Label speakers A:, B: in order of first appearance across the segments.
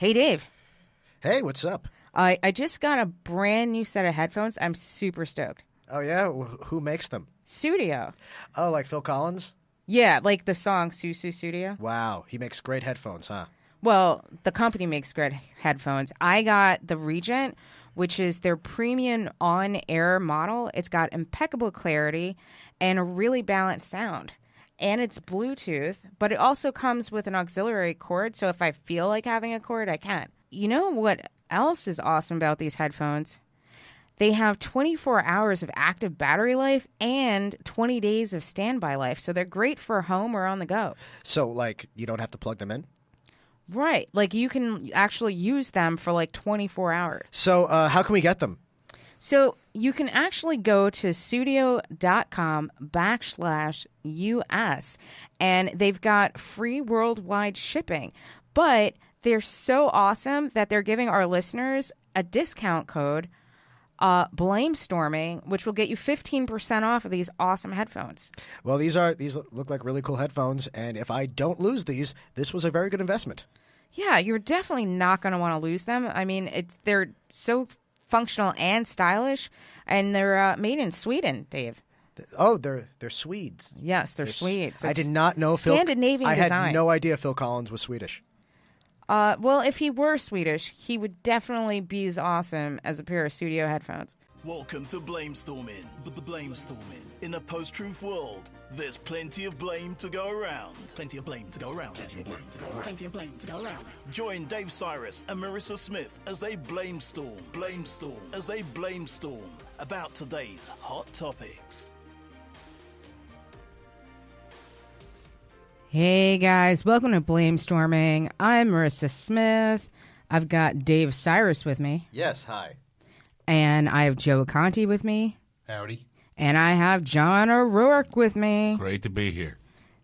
A: Hey, Dave.
B: Hey, what's up?
A: I just got a brand new set of headphones. I'm super stoked.
B: Oh, yeah? Who makes them?
A: Studio.
B: Oh, like Phil Collins?
A: Yeah, like the song Susu Studio.
B: Wow, he makes great headphones, huh?
A: Well, the company makes great headphones. I got the Regent, which is their premium on-air model. It's got impeccable clarity and a really balanced sound. And it's Bluetooth, but it also comes with an auxiliary cord, so if I feel like having a cord, I can. You know what else is awesome about these headphones? They have 24 hours of active battery life and 20 days of standby life, so they're great for home or on the go.
B: So, like, you don't have to plug them in?
A: Right. Like, you can actually use them for, like, 24 hours.
B: So, how can we get them?
A: So, you can actually go to studio.com/US, and they've got free worldwide shipping. But they're so awesome that they're giving our listeners a discount code, blamestorming, which will get you 15% off of these awesome headphones.
B: Well, these look like really cool headphones, and if I don't lose these, this was a very good investment.
A: Yeah, you're definitely not going to want to lose them. I mean, they're so functional and stylish, and they're made in Sweden, Dave.
B: Oh, they're Swedes.
A: Yes, they're Swedes.
B: I did not know
A: Scandinavian
B: I
A: design.
B: had no idea Phil Collins was Swedish.
A: Well, if he were Swedish, he would definitely be as awesome as a pair of studio headphones.
C: Welcome to Blamestorming. Blamestorming. In a post-truth world, there's plenty of blame to go around. Plenty of blame to go around. Plenty of blame to go around. Plenty of blame to go around. Join Dave Sirus and Maryssa Smith as they blamestorm about today's hot topics.
A: Hey guys, welcome to Blamestorming. I'm Maryssa Smith. I've got Dave Sirus with me.
B: Yes, hi.
A: And I have Joe Conte with me.
D: Howdy.
A: And I have John O'Rourke with me.
E: Great to be here.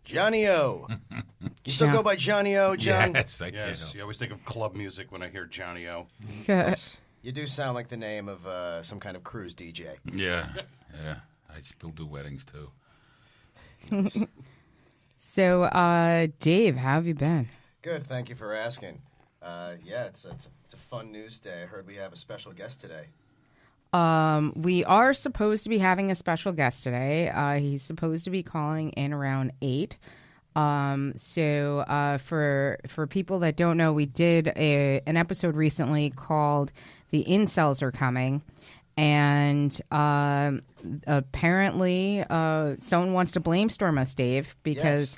B: Johnny O. You still go by Johnny O, John?
E: Yes, I
D: Yes,
E: can.
D: you always think of club music when I hear Johnny O.
A: Yes.
B: You do sound like the name of some kind of cruise DJ.
E: Yeah. I still do weddings too.
A: So, Dave, how have you been?
B: Good, thank you for asking. It's a fun news day. I heard we have a special guest today.
A: We are supposed to be having a special guest today. He's supposed to be calling in around 8. For people that don't know, we did an episode recently called "The Incels Are Coming," and apparently someone wants to blamestorm us, Dave, because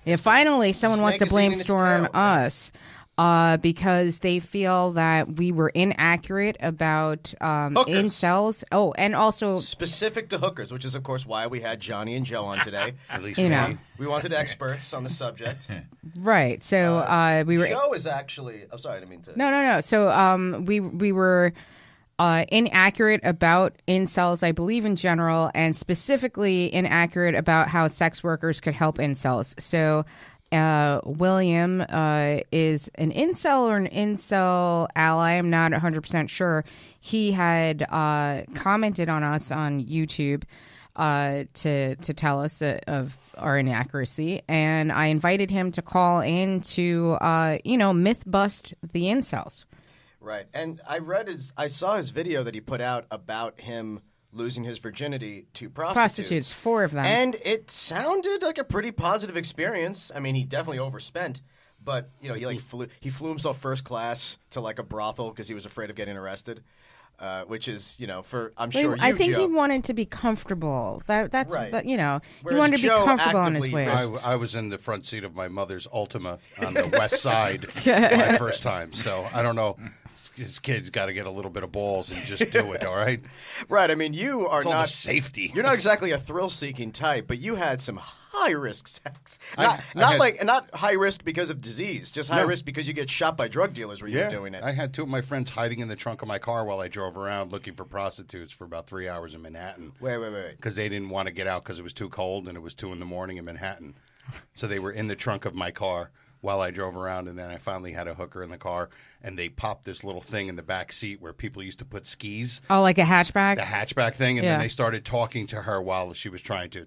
B: yes, finally,
A: someone wants to blamestorm us. Because they feel that we were inaccurate about incels. Oh, and also
B: specific to hookers, which is, of course, why we had Johnny and Joe on today.
D: At least
B: we wanted experts on the subject.
A: Right. So we were.
B: Joe is actually. I'm sorry, I didn't mean to.
A: No. So we were inaccurate about incels, I believe, in general, and specifically inaccurate about how sex workers could help incels. So. William is an incel or an incel ally. I'm not 100% sure. He had commented on us on YouTube to tell us of our inaccuracy, and I invited him to call in to myth bust the incels.
B: Right, and I saw his video that he put out about him losing his virginity to prostitutes.
A: 4 of them.
B: And it sounded like a pretty positive experience. I mean, he definitely overspent, but he flew himself first class to like a brothel because he was afraid of getting arrested, which is I
A: think
B: Joe.
A: he wanted to be comfortable. That's
B: right.
A: He
B: Whereas
A: wanted to be
B: Joe
A: comfortable on his
B: actively
A: ways.
D: I was in the front seat of my mother's Ultima on the west side my first time, so I don't know. His kid's got to get a little bit of balls and just do it, all right?
B: Right. I mean, you are
D: It's all
B: not
D: the safety.
B: You're not exactly a thrill-seeking type, but you had some high-risk sex.
D: I
B: Not high risk because of disease, just high risk because you get shot by drug dealers when you're doing it.
D: I had 2 of my friends hiding in the trunk of my car while I drove around looking for prostitutes for about 3 hours in Manhattan.
B: Wait.
D: Because they didn't want to get out because it was too cold and it was 2 in the morning in Manhattan. So they were in the trunk of my car while I drove around, and then I finally had a hooker in the car, and they popped this little thing in the back seat where people used to put skis.
A: Oh, like a hatchback?
D: The hatchback thing, and then they started talking to her while she was trying to,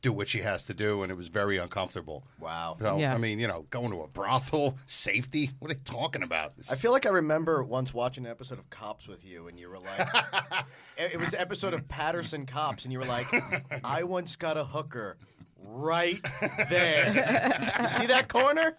D: do what she has to do, and it was very uncomfortable.
B: Wow.
D: So,
A: Yeah.
D: I mean, going to a brothel, safety, what are they talking about?
B: I feel like I remember once watching an episode of Cops with you, and you were like, it was an episode of Peterson Cops, and you were like, I once got a hooker right there. You see that corner?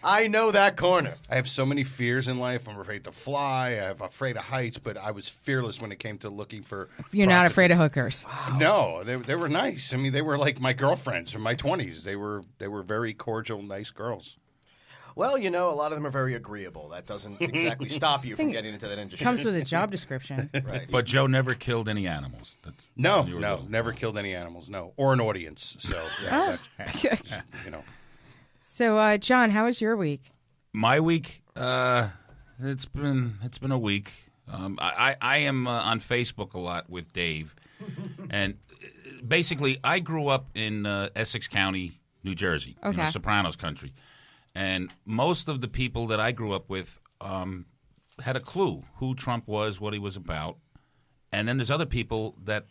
B: I know that corner.
D: I have so many fears in life. I'm afraid to fly. I'm afraid of heights, but I was fearless when it came to looking for.
A: You're not afraid of hookers.
D: No, they were nice. I mean, they were like my girlfriends from my 20s. They were very cordial, nice girls.
B: Well, a lot of them are very agreeable. That doesn't exactly stop you from getting into that industry.
A: Comes with a job description.
B: Right.
E: But Joe never killed any animals.
D: No,
E: when you were little.
D: never killed any animals. No, or an audience. So,
A: So, John, how was your week?
E: My week, it's been a week. I am on Facebook a lot with Dave, and basically, I grew up in Essex County, New Jersey,
A: Okay.
E: Sopranos country, and most of the people that I grew up with had a clue who Trump was, what he was about. And then there's other people that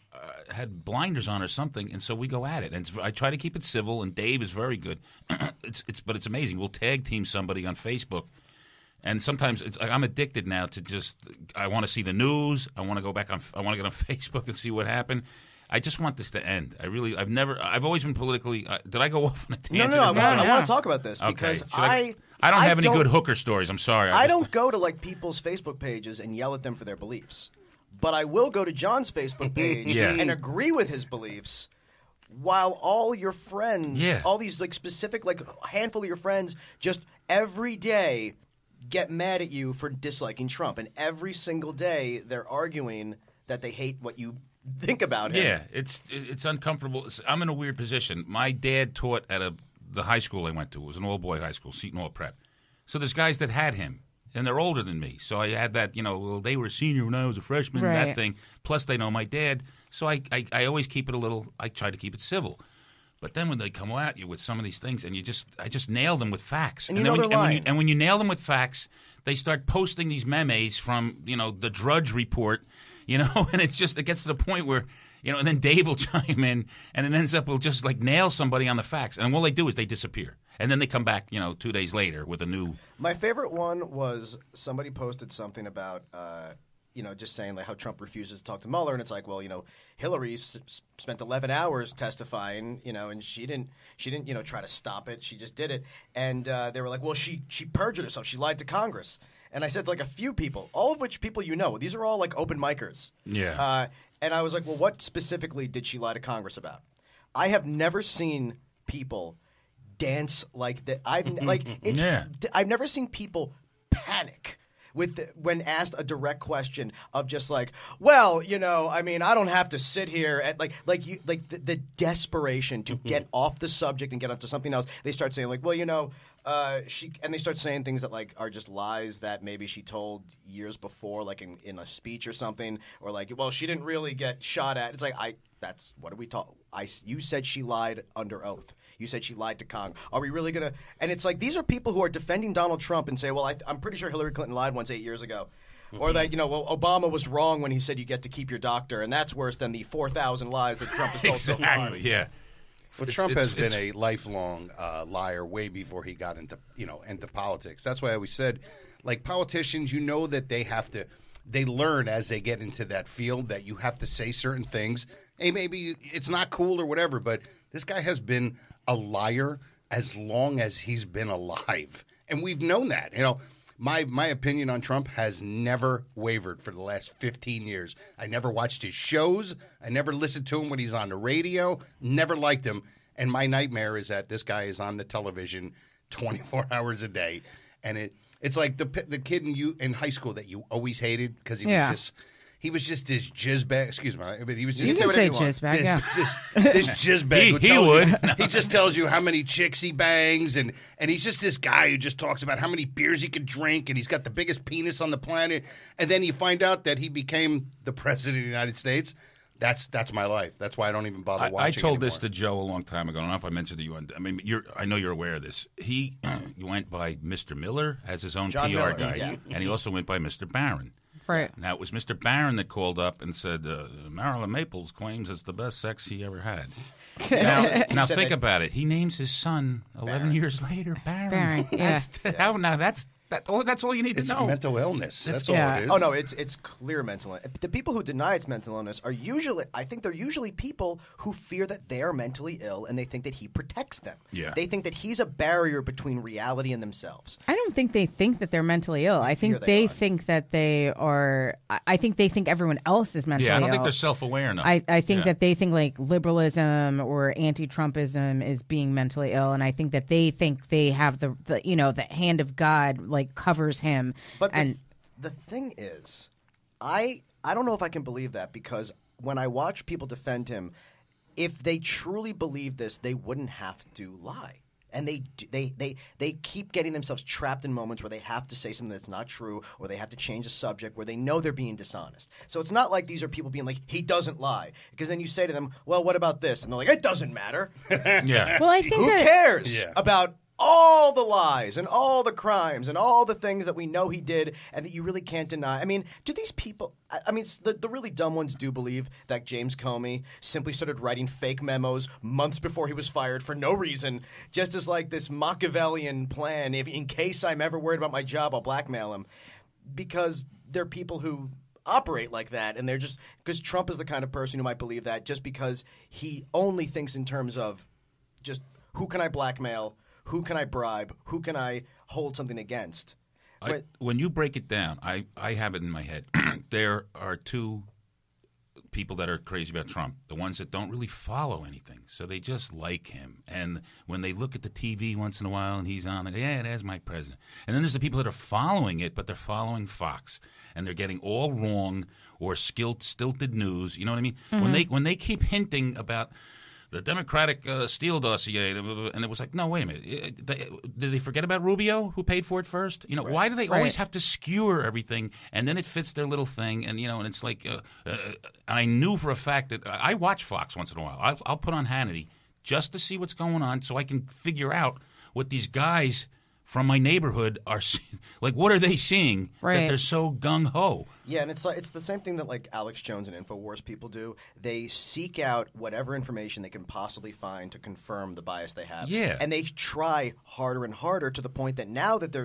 E: had blinders on or something, and so we go at it. And I try to keep it civil, and Dave is very good. But it's amazing. We'll tag team somebody on Facebook, and sometimes I'm addicted now to just I want to see the news. I want to go back on. I want to get on Facebook and see what happened. I just want this to end. I've always been politically. Did I go off on a tangent?
B: No. I
A: No.
B: want to talk about this
E: Okay.
B: because
E: I don't have any good hooker stories. I'm sorry.
B: I don't go to people's Facebook pages and yell at them for their beliefs. But I will go to John's Facebook page
E: Yeah.
B: and agree with his beliefs, while all your friends, all these specific handful of your friends, just every day get mad at you for disliking Trump, and every single day they're arguing that they hate what you think about him.
E: Yeah, it's uncomfortable. I'm in a weird position. My dad taught at the high school I went to. It was an all-boy high school, Seton Hall Prep. So there's guys that had him. And they're older than me. So I had that, well, they were a senior when I was a freshman,
A: Right.
E: that thing. Plus, they know my dad. So I always keep it I try to keep it civil. But then when they come at you with some of these things, and I just nail them with facts.
B: And
E: then
B: they're lying.
E: And when you nail them with facts, they start posting these memes from, the Drudge Report, and it gets to the point where, and then Dave will chime in, and it ends up we'll just nail somebody on the facts. And all they do is they disappear. And then they come back, 2 days later with a new.
B: My favorite one was somebody posted something about, just saying how Trump refuses to talk to Mueller, and it's like, well, Hillary spent 11 hours testifying, and she didn't, try to stop it. She just did it, and they were like, well, she perjured herself. She lied to Congress. And I said a few people, all of which people these are all open micers.
E: Yeah.
B: And I was like, well, what specifically did she lie to Congress about? I have never seen people dance like that. I've never seen people panic when asked a direct question of just well, I mean, I don't have to sit here at the desperation to get off the subject and get onto something else. They start saying well, they start saying things that are just lies that maybe she told years before, in a speech or something, or well, she didn't really get shot at. It's that's what are we talking? You said she lied under oath. You said she lied to Congress. Are we really going to – and it's these are people who are defending Donald Trump and say, well, I'm pretty sure Hillary Clinton lied once 8 years ago. Or that, well, Obama was wrong when he said you get to keep your doctor, and that's worse than the 4,000 lies that Trump has told so far.
E: Exactly, yeah.
D: Well, Trump has been a lifelong liar way before he got into politics. That's why I always said, politicians, that they learn as they get into that field that you have to say certain things. Hey, maybe it's not cool or whatever, but this guy has been a liar as long as he's been alive. And we've known that. My opinion on Trump has never wavered for the last 15 years. I never watched his shows. I never listened to him when he's on the radio. Never liked him. And my nightmare is that this guy is on the television 24 hours a day. And it's like the kid in high school that you always hated because he was just this jizzbag. Excuse me, but he was just.
A: You can say jizzbag, yeah.
D: This jizzbag. He just tells you how many chicks he bangs, and he's just this guy who just talks about how many beers he can drink, and he's got the biggest penis on the planet. And then you find out that he became the president of the United States. That's my life. That's why I don't even bother watching.
E: I told
D: anymore.
E: this to Joe a long time ago. I don't know if I mentioned to you. I mean, I know you're aware of this. He went by Mr. Miller as his own
B: John
E: PR
B: Miller,
E: guy,
B: yeah.
E: and he also went by Mr. Barron.
A: Right.
E: Now, it was Mr. Barron that called up and said, Marilyn Maples claims it's the best sex he ever had. Now think about it. He names his son 11 years later Barron.
A: Barron, yeah.
E: That's all you need to
D: It's
E: know.
D: mental illness. That's all
A: yeah.
D: it is.
B: Oh no, it's clear mental illness. The people who deny it's mental illness are usually, I think they're usually people who fear that they are mentally ill and they think that he protects them.
E: Yeah.
B: They think that he's a barrier between reality and themselves.
A: I don't think they think that they're mentally ill. I think they think that they are. I think they think everyone else is mentally ill.
E: Yeah, I don't think they're self-aware enough.
A: I think that they think like liberalism or anti-Trumpism is being mentally ill, and I think that they think they have the hand of God like covers him.
B: But the thing is, I don't know if I can believe that, because when I watch people defend him, if they truly believe this, they wouldn't have to lie. And they keep getting themselves trapped in moments where they have to say something that's not true, or they have to change a subject where they know they're being dishonest. So it's not like these are people being like, he doesn't lie. Because then you say to them, well, what about this? And they're like, it doesn't matter.
E: Yeah.
A: Well, I think
B: Who cares about all the lies and all the crimes and all the things that we know he did and that you really can't deny? I mean, do these people – I mean, the really dumb ones do believe that James Comey simply started writing fake memos months before he was fired for no reason, just as like this Machiavellian plan. If in case I'm ever worried about my job, I'll blackmail him. Because they're people who operate like that, and they're just – because Trump is the kind of person who might believe that just because he only thinks in terms of just who can I blackmail – who can I bribe? Who can I hold something against?
E: When you break it down, I have it in my head. There are two people that are crazy about Trump, the ones that don't really follow anything. So they just like him. And when they look at the TV once in a while and he's on, they go, yeah, there's my president. And then there's the people that are following it, but they're following Fox. And they're getting all wrong or stilted news. You know what I mean?
A: Mm-hmm.
E: When they keep hinting about the Democratic Steele dossier, and it was like, no, wait a minute. Did they forget about Rubio, who paid for it first? You know, why do they always have to skewer everything, and then it fits their little thing, and and it's like, I knew for a fact that I watch Fox once in a while. I'll put on Hannity just to see what's going on, so I can figure out what these guys from my neighborhood are like. What are they seeing that they're so gung ho?
B: Yeah, and it's the same thing that like Alex Jones and InfoWars people do. They seek out whatever information they can possibly find to confirm the bias they have.
E: Yeah,
B: and they try harder and harder to the point that now that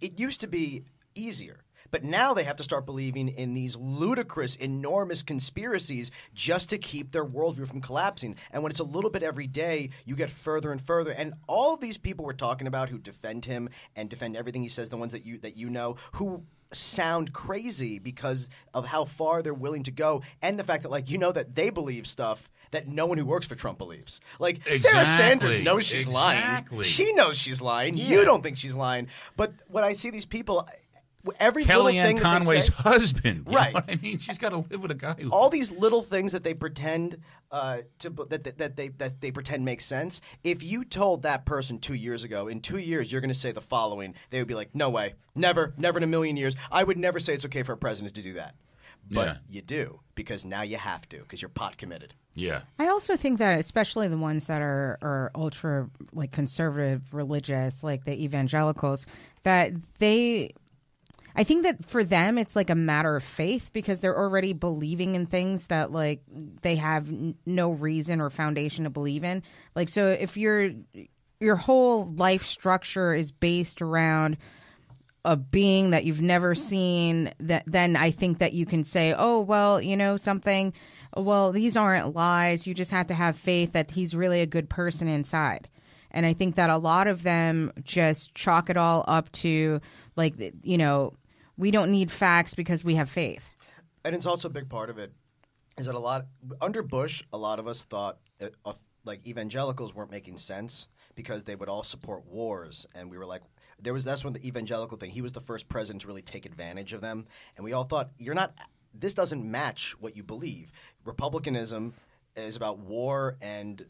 B: it used to be easier. But now they have to start believing in these ludicrous, enormous conspiracies just to keep their worldview from collapsing. And when it's a little bit every day, you get further and further. And all of these people we're talking about who defend him and defend everything he says, the ones that you know, who sound crazy because of how far they're willing to go, and the fact that that they believe stuff that no one who works for Trump believes. Like, Sarah Sanders knows she's lying. She knows she's lying. Yeah. You don't think she's lying. But when I see these people –
E: Kellyanne Conway's husband,
B: right?
E: You know what I mean, she's got to live with a guy who
B: all these little things that they pretend that they pretend make sense. If you told that person 2 years ago, in 2 years you're going to say the following, they would be like, "No way, never in a million years. I would never say it's okay for a president to do that." But you do, because now you have to, because you're pot committed.
E: Yeah.
A: I also think that especially the ones that are ultra like conservative religious, like the evangelicals, that I think that for them, it's like a matter of faith, because they're already believing in things that like they have no reason or foundation to believe in. Like, so if your whole life structure is based around a being that you've never seen, then I think that you can say, oh, well, something, well, these aren't lies. You just have to have faith that he's really a good person inside. And I think that a lot of them just chalk it all up to like, we don't need facts because we have faith.
B: And it's also a big part of it is that under Bush, a lot of us thought like evangelicals weren't making sense because they would all support wars. And we were like, that's when the evangelical thing, he was the first president to really take advantage of them. And we all thought, this doesn't match what you believe. Republicanism is about war and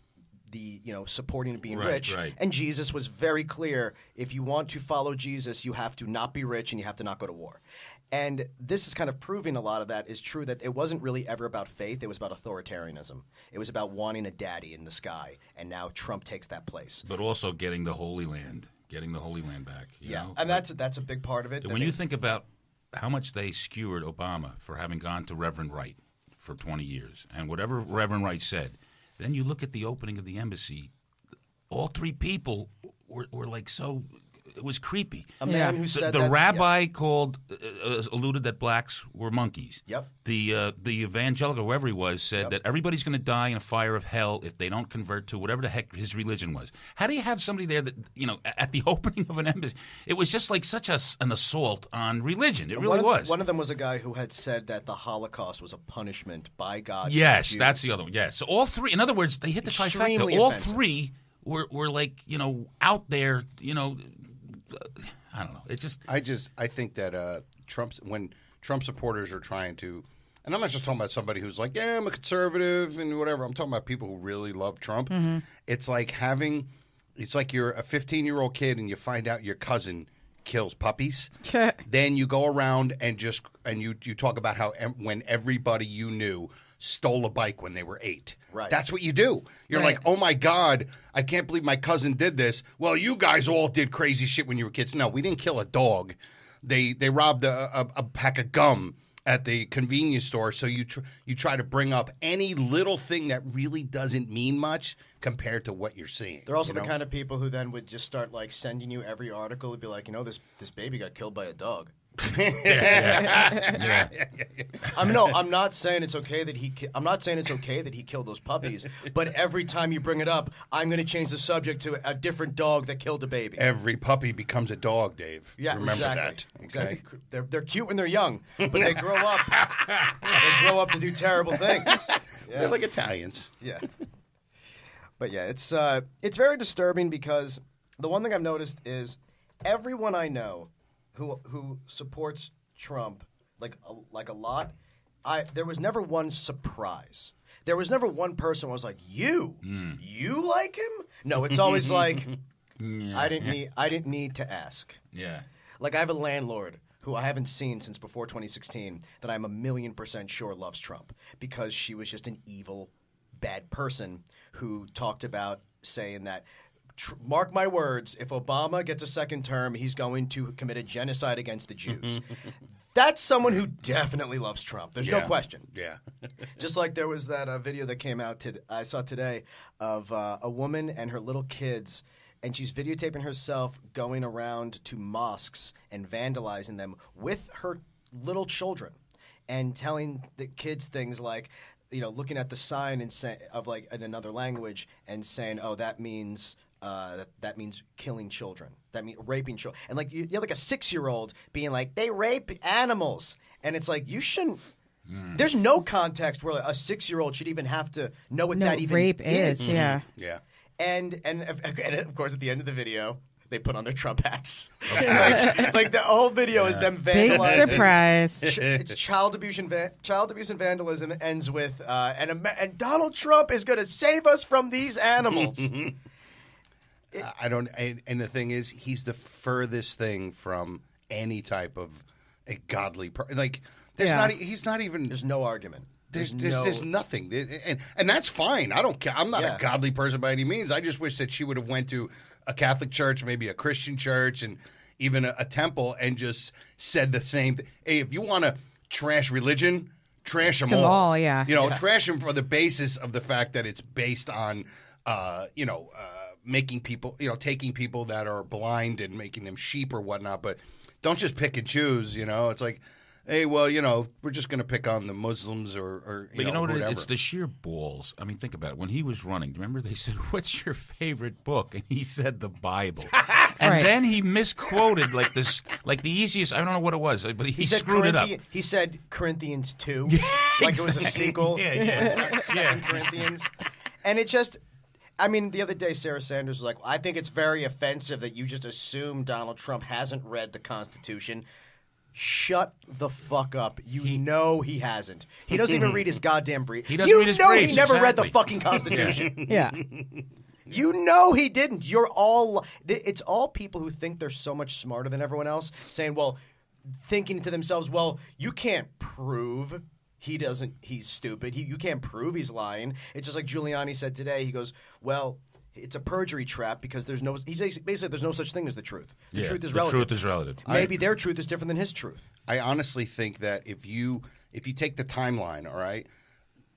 B: the supporting and being rich.
E: Right.
B: And Jesus was very clear. If you want to follow Jesus, you have to not be rich and you have to not go to war. And this is kind of proving a lot of that is true, that it wasn't really ever about faith. It was about authoritarianism. It was about wanting a daddy in the sky. And now Trump takes that place.
E: But also getting the Holy Land back. You know?
B: And that's a big part of it.
E: When you think about how much they skewered Obama for having gone to Reverend Wright for 20 years. And whatever Reverend Wright said, then you look at the opening of the embassy, all three people were like so... It was creepy.
B: A man who said
E: the rabbi called alluded that blacks were monkeys.
B: Yep.
E: The evangelical, whoever he was, said that everybody's going to die in a fire of hell if they don't convert to whatever the heck his religion was. How do you have somebody there that at the opening of an embassy? It was just like such an assault on religion. It really was.
B: One of them was a guy who had said that the Holocaust was a punishment by God.
E: Yes, that's the other one. Yes, so all three. In other words, they hit the trifecta. All three were like out there. I don't know. It just.
D: I think that when Trump supporters are trying to, and I'm not just talking about somebody who's like, yeah, I'm a conservative and whatever. I'm talking about people who really love Trump. Mm-hmm. It's like you're a 15-year-old kid and you find out your cousin kills puppies. Then you go around and you talk about how when everybody you knew stole a bike when they were 8.
B: Right.
D: That's what you do. You're like, oh my God, I can't believe my cousin did this. Well, you guys all did crazy shit when you were kids. No, we didn't kill a dog. They robbed a pack of gum at the convenience store. So you try to bring up any little thing that really doesn't mean much compared to what you're seeing.
B: They're also the kind of people who then would just start like sending you every article and be like, this baby got killed by a dog. I'm not saying it's okay that he killed those puppies, but every time you bring it up, I'm going to change the subject to a different dog that killed a baby.
D: Every puppy becomes a dog, Dave.
B: Yeah,
D: remember
B: exactly.
D: that. Okay?
B: Exactly. They're cute when they're young, but they grow up. They grow up to do terrible things.
D: They're like Italians.
B: Yeah. But yeah, it's very disturbing because the one thing I've noticed is everyone I know who supports Trump like a lot, there was never one surprise. There was never one person who was like, you like him? No, it's always like, I didn't need to ask.
E: Yeah.
B: Like I have a landlord who I haven't seen since before 2016 that I'm 1,000,000% sure loves Trump because she was just an evil, bad person who talked about saying that, mark my words, if Obama gets a second term, he's going to commit a genocide against the Jews. That's someone who definitely loves Trump. There's no question.
D: Yeah.
B: Just like there was that video that came out I saw today of a woman and her little kids, and she's videotaping herself going around to mosques and vandalizing them with her little children and telling the kids things like, looking at the sign and of like in another language and saying, oh, that means killing children. That means raping children. And like you have like a 6-year-old being like, they rape animals, and it's like you shouldn't. There's no context where a 6-year-old should even have to know what that even
A: rape is. Yeah.
B: Yeah. And of course at the end of the video they put on their Trump hats. like the whole video is them vandalizing.
A: Big surprise.
B: It's child abuse and vandalism ends with and Donald Trump is going to save us from these animals.
D: And the thing is, he's the furthest thing from any type of a godly person. Like, he's not even.
B: There's no argument.
D: There's nothing, and that's fine. I don't care. I'm not a godly person by any means. I just wish that she would have went to a Catholic church, maybe a Christian church, and even a temple, and just said the same thing. Hey, if you want to trash religion, trash them all. Trash them for the basis of the fact that it's based on, making people, taking people that are blind and making them sheep or whatnot. But don't just pick and choose. It's like, hey, well, we're just going to pick on the Muslims or
E: but you know what?
D: whatever.
E: It's the sheer balls. I mean, think about it. When he was running, remember they said, "What's your favorite book?" And he said the Bible. And then he misquoted like this, like the easiest. I don't know what it was, but he screwed it up.
B: He said Corinthians 2, like it was a sequel. It's like 2 Corinthians, and it just. I mean, the other day, Sarah Sanders was like, I think it's very offensive that you just assume Donald Trump hasn't read the Constitution. Shut the fuck up. Know he hasn't. He doesn't even read his goddamn brief.
E: He doesn't read his briefs.
B: He never read the fucking Constitution.
A: Yeah.
B: He didn't. It's all people who think they're so much smarter than everyone else, saying, thinking to themselves, you can't prove he's stupid. You can't prove he's lying. It's just like Giuliani said today. He goes, it's a perjury trap because there's no. He's basically there's no such thing as the truth. The truth is
E: the
B: relative.
E: truth is relative.
B: Maybe their truth is different than his truth.
D: I honestly think that if you take the timeline, all right,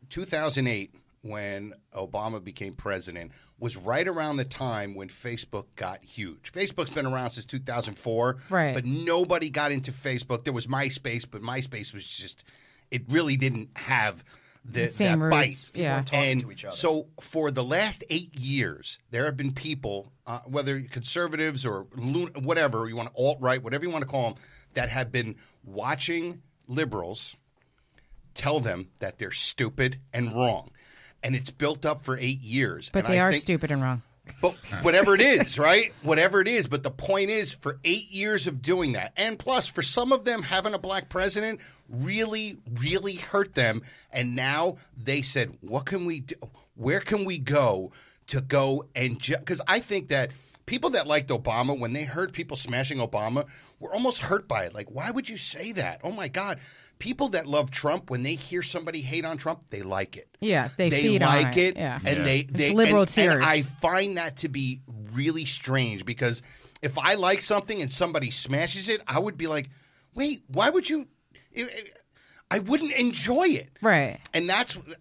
D: 2008 when Obama became president was right around the time when Facebook got huge. Facebook's been around since 2004,
A: right?
D: But nobody got into Facebook. There was MySpace, but MySpace was just it really didn't have the
A: same
D: that
A: roots.
D: bite.
A: Yeah.
B: Talking to each other.
D: So for the last 8 years, there have been people, whether conservatives or whatever you want to alt-right, whatever you want to call them, that have been watching liberals tell them that they're stupid and wrong. And it's built up for 8 years.
A: But
D: and
A: they
D: I
A: are
D: think,
A: stupid and wrong.
D: But whatever it is, right? Whatever it is. But the point is, for 8 years of doing that, and plus, for some of them, having a black president really, really hurt them. And now they said, what can we do? Where can we go and because I think that people that liked Obama, when they heard people smashing Obama, were almost hurt by it. Like, why would you say that? Oh, my God. People that love Trump, when they hear somebody hate on Trump, they like it.
A: Yeah, they feed
D: like
A: on
D: it.
A: Yeah.
D: And
A: It's
D: they
A: liberal
D: and
A: tears.
D: I find that to be really strange because if I like something and somebody smashes it, I would be like, wait, why would you? I wouldn't enjoy it.
A: Right.
D: And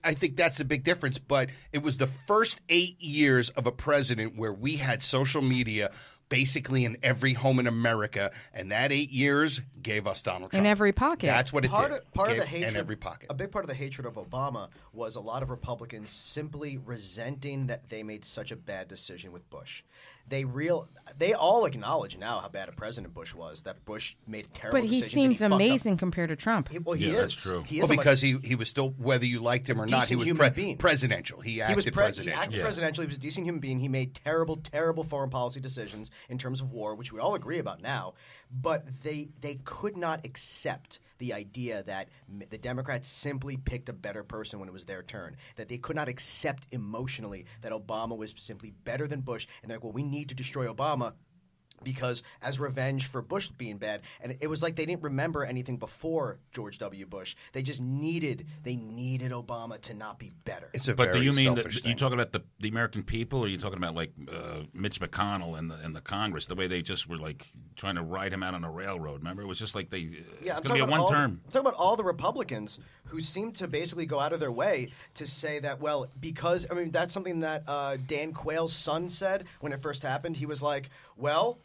D: I think that's a big difference. But it was the first 8 years of a president where we had social media basically in every home in America, and that 8 years gave us Donald Trump.
A: In every pocket.
D: That's what it
B: Part
D: did.
B: of the hatred,
D: in every pocket.
B: A big part of the hatred of Obama was a lot of Republicans simply resenting that they made such a bad decision with Bush. They all acknowledge now how bad a president Bush was. That Bush made terrible
A: But he
B: decisions.
A: seems
B: and fucked up.
A: amazing compared to Trump.
B: He
E: Yeah,
B: is.
E: that's true.
B: He is
D: Well,
B: a
D: because he was still, whether you liked him or not, he
B: decent
D: was
B: human being.
D: presidential. He acted presidential.
B: He acted presidential. He was a decent human being. He made terrible, terrible foreign policy decisions in terms of war, which we all agree about now. But they could not accept the idea that the Democrats simply picked a better person when it was their turn. That they could not accept emotionally that Obama was simply better than Bush. And they're like, well, we need to destroy Obama because as revenge for Bush being bad. And it was like they didn't remember anything before George W. Bush. They just needed Obama to not be better.
D: It's a
E: But do
D: very
E: you mean
D: selfish
E: that
D: thing.
E: you talking about the American people, or are you talking about like Mitch McConnell and the Congress, the way they just were like trying to ride him out on a railroad? Remember, it was just like
B: Yeah,
E: it's
B: I'm
E: going to be
B: talking
E: a
B: about
E: one-term.
B: I'm talking about all the Republicans who seem to basically go out of their way to say that, well, because that's something that Dan Quayle's son said when it first happened. He was like, well,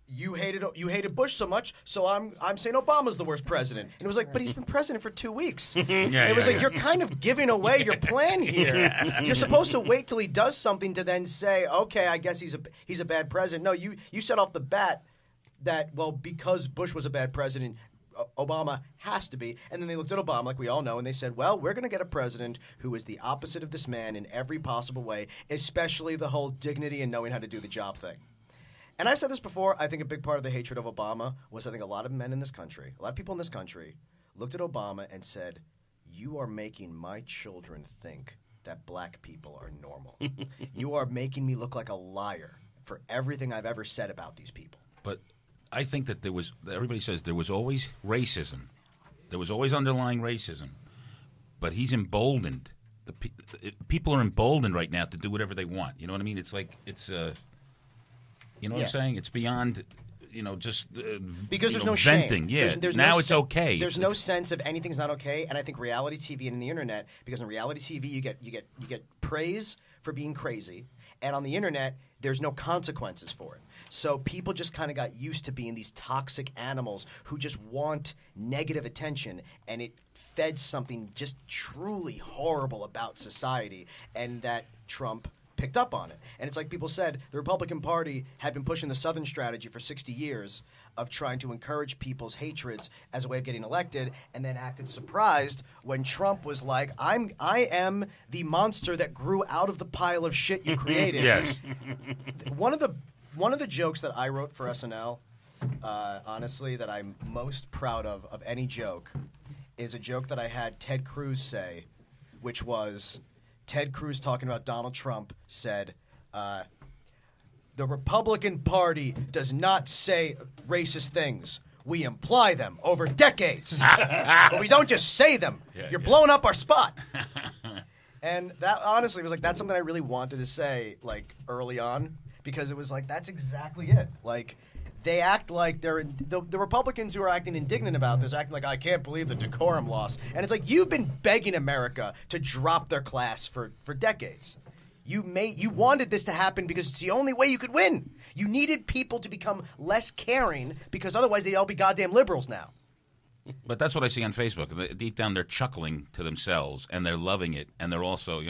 B: you hated Bush so much, so I'm saying Obama's the worst president. And it was like, but he's been president for 2 weeks. It was like, you're kind of giving away your plan here. You're supposed to wait till he does something to then say, okay, I guess he's a bad president. No, you said off the bat that, well, because Bush was a bad president, Obama has to be. And then they looked at Obama, like we all know, and they said, well, we're going to get a president who is the opposite of this man in every possible way, especially the whole dignity and knowing how to do the job thing. And I've said this before, I think a big part of the hatred of Obama was I think a lot of men in this country, a lot of people in this country, looked at Obama and said, you are making my children think that black people are normal. You are making me look like a liar for everything I've ever said about these people.
E: But I think that everybody says there was always racism. There was always underlying racism. But he's emboldened. People are emboldened right now to do whatever they want. You know what I mean? It's like, you know what I'm saying? It's beyond, just
B: because there's no
E: venting.
B: shame.
E: Yeah,
B: there's
E: now
B: no
E: it's okay.
B: There's no sense of anything's not okay, and I think reality TV and the internet, because in reality TV you get praise for being crazy, and on the internet there's no consequences for it. So people just kind of got used to being these toxic animals who just want negative attention, and it fed something just truly horrible about society, and that Trump picked up on it. And it's like people said, the Republican Party had been pushing the Southern strategy for 60 years of trying to encourage people's hatreds as a way of getting elected, and then acted surprised when Trump was like, I am the monster that grew out of the pile of shit you created.
E: Yes.
B: One of the jokes that I wrote for SNL, honestly, that I'm most proud of any joke, is a joke that I had Ted Cruz say, which was Ted Cruz talking about Donald Trump said, the Republican Party does not say racist things. We imply them over decades. But we don't just say them. You're blowing up our spot. And that honestly was like, that's something I really wanted to say like early on, because it was like, that's exactly it. Like, they act like the Republicans who are acting indignant about this, acting like, I can't believe the decorum loss. And it's like, you've been begging America to drop their class for decades. You wanted this to happen because it's the only way you could win. You needed people to become less caring, because otherwise they'd all be goddamn liberals now.
E: But that's what I see on Facebook. Deep down, they're chuckling to themselves, and they're loving it, and they're also,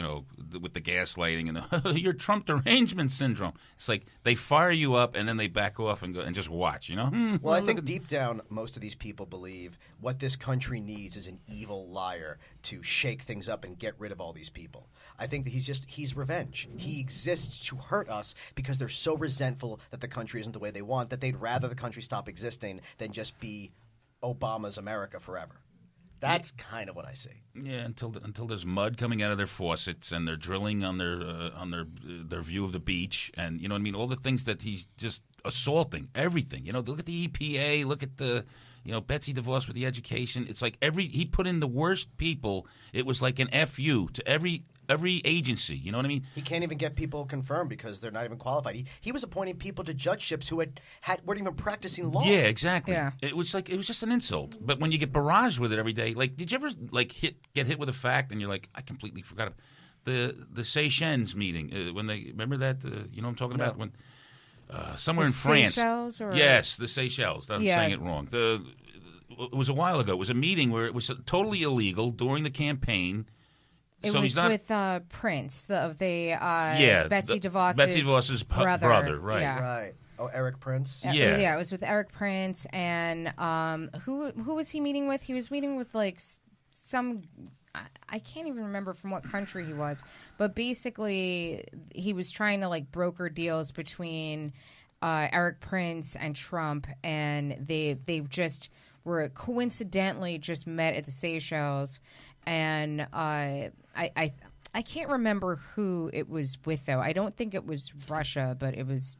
E: with the gaslighting and the your Trump derangement syndrome. It's like they fire you up, and then they back off and go and just watch.
B: Well, I think deep down, most of these people believe what this country needs is an evil liar to shake things up and get rid of all these people. I think that he's revenge. He exists to hurt us because they're so resentful that the country isn't the way they want, that they'd rather the country stop existing than just be Obama's America forever. That's kind of what I see.
E: Yeah, until there's mud coming out of their faucets and they're drilling on their view of the beach, and you know what I mean, all the things that he's just assaulting everything. Look at the EPA, look at the Betsy DeVos with the education. It's like he put in the worst people. It was like an FU to every agency. You know what I mean?
B: He can't even get people confirmed because they're not even qualified. He was appointing people to judgeships who weren't even practicing law.
E: Yeah, exactly.
A: Yeah.
E: It was just an insult. But when you get barraged with it every day, like, did you ever get hit with a fact and you're like, I completely forgot the Seychelles meeting when they remember that? You know what I'm talking about? When somewhere in France.
A: Seychelles
E: Yes, the Seychelles. I'm saying it wrong. It was a while ago. It was a meeting where it was totally illegal during the campaign.
A: It
E: so
A: was with Prince, Betsy DeVos's
E: brother, right?
A: Yeah.
B: Right. Oh, Eric Prince.
A: Yeah, it was with Eric Prince, and who was he meeting with? He was meeting with like some. I can't even remember from what country he was, but basically he was trying to like broker deals between Eric Prince and Trump, and they just were coincidentally just met at the Seychelles. And I can't remember who it was with, though. I don't think it was Russia, but it was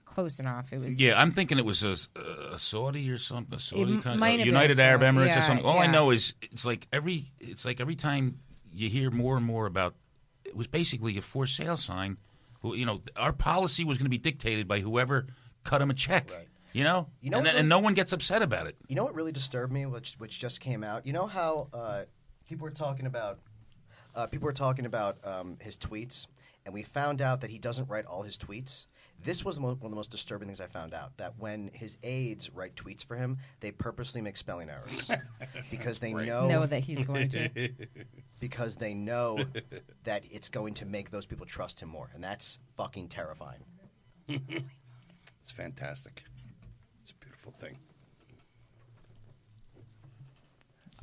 A: close enough. It was.
E: Yeah, I'm thinking it was a Saudi or something. United Arab Emirates or something. All I know is it's like every time you hear more and more about. It was basically a for sale sign. Our policy was going to be dictated by whoever cut him a check. Right. And no one gets upset about it.
B: You know what really disturbed me, which just came out? You know how people were talking about his tweets, and we found out that he doesn't write all his tweets. This was one of the most disturbing things I found out, that when his aides write tweets for him, they purposely make spelling errors because they know
A: that he's going to.
B: Because they know that it's going to make those people trust him more, and that's fucking terrifying.
D: It's fantastic. It's a beautiful thing.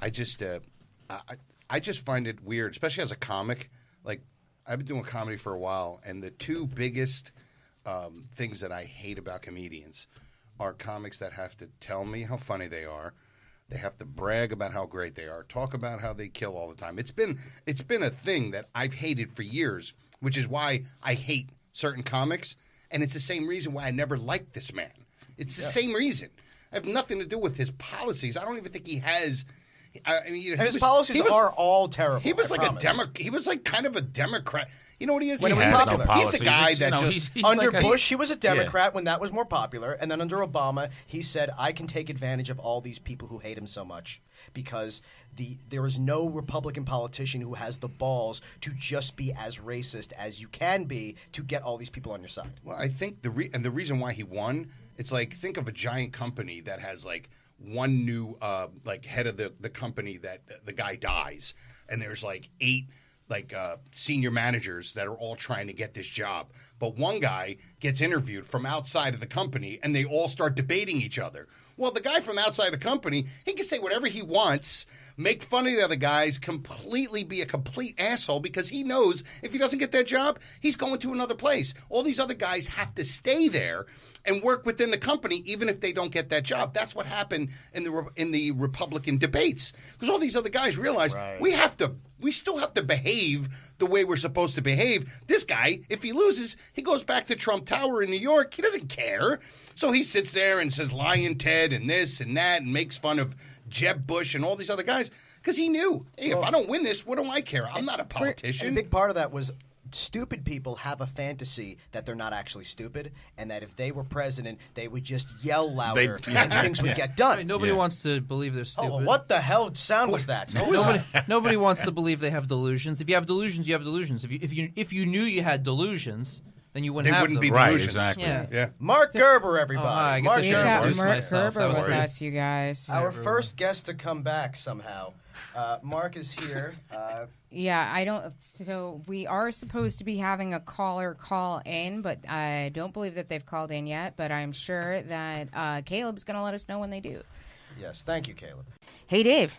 D: I just find it weird, especially as a comic. Like, I've been doing comedy for a while, and the two biggest things that I hate about comedians are comics that have to tell me how funny they are. They have to brag about how great they are, talk about how they kill all the time. It's been a thing that I've hated for years, which is why I hate certain comics, and it's the same reason why I never liked this man. It's the same reason. I have nothing to do with his policies. I don't even think he has. I mean,
B: his policies are all terrible.
D: He was He was like kind of a Democrat. You know what he is?
B: When it was popular.
D: He's the guy that
B: he's under Bush, he was a Democrat when that was more popular, and then under Obama, he said, "I can take advantage of all these people who hate him so much because there is no Republican politician who has the balls to just be as racist as you can be to get all these people on your side."
D: Well, I think the reason why he won, it's like, think of a giant company that has like one new head of the company that the guy dies, and there's like 8 senior managers that are all trying to get this job. But one guy gets interviewed from outside of the company, and they all start debating each other. Well, the guy from outside the company, he can say whatever he wants, make fun of the other guys, completely be a complete asshole, because he knows if he doesn't get that job, he's going to another place. All these other guys have to stay there and work within the company, even if they don't get that job. That's what happened in the Republican debates, because all these other guys realize we still have to behave the way we're supposed to behave. This guy, if he loses, he goes back to Trump Tower in New York. He doesn't care. So he sits there and says Lion Ted and this and that and makes fun of Jeb Bush and all these other guys. Because he knew, hey, if I don't win this, what do I care? I'm not a politician.
B: And a big part of that was stupid people have a fantasy that they're not actually stupid, and that if they were president, they would just yell louder and things would get done.
F: I mean, nobody wants to believe they're stupid.
B: Oh, well, what the hell sound was that?
F: Nobody wants to believe they have delusions. If you have delusions, you have delusions. If you knew you had delusions, then you wouldn't
D: They
F: have
D: wouldn't
F: them.
D: be
E: Right,
D: delusions.
E: exactly.
F: Yeah.
B: Marc Gerber, everybody.
F: I guess
B: Marc
F: I
A: We
F: should
B: Gerber.
A: got
F: introduce
A: Marc
F: myself.
A: Gerber
F: That was
A: with
F: great.
A: us, you guys.
B: Our first guest to come back somehow. Mark is here.
A: Yeah, I don't. So we are supposed to be having a caller call in, but I don't believe that they've called in yet. But I'm sure that Caleb's going to let us know when they do.
B: Yes, thank you, Caleb.
A: Hey, Dave.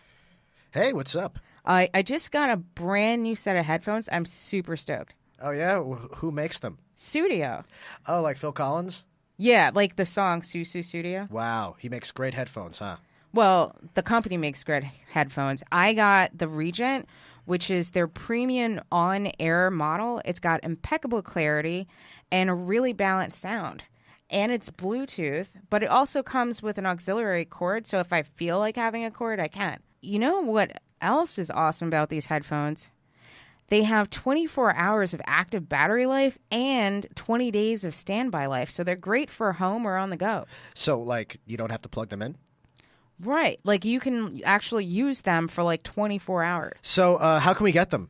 G: Hey, what's up?
A: I just got a brand new set of headphones. I'm super stoked.
G: Oh, yeah? Who makes them?
A: Studio.
G: Oh, like Phil Collins?
A: Yeah, like the song Susu Studio.
G: Wow, he makes great headphones, huh?
A: Well, the company makes great headphones. I got the Regent, which is their premium on-air model. It's got impeccable clarity and a really balanced sound. And it's Bluetooth, but it also comes with an auxiliary cord, so if I feel like having a cord, I can. You know what else is awesome about these headphones? They have 24 hours of active battery life and 20 days of standby life, so they're great for home or on the go.
G: So, like, you don't have to plug them in?
A: Right. Like, you can actually use them for, like, 24 hours.
G: So, how can we get them?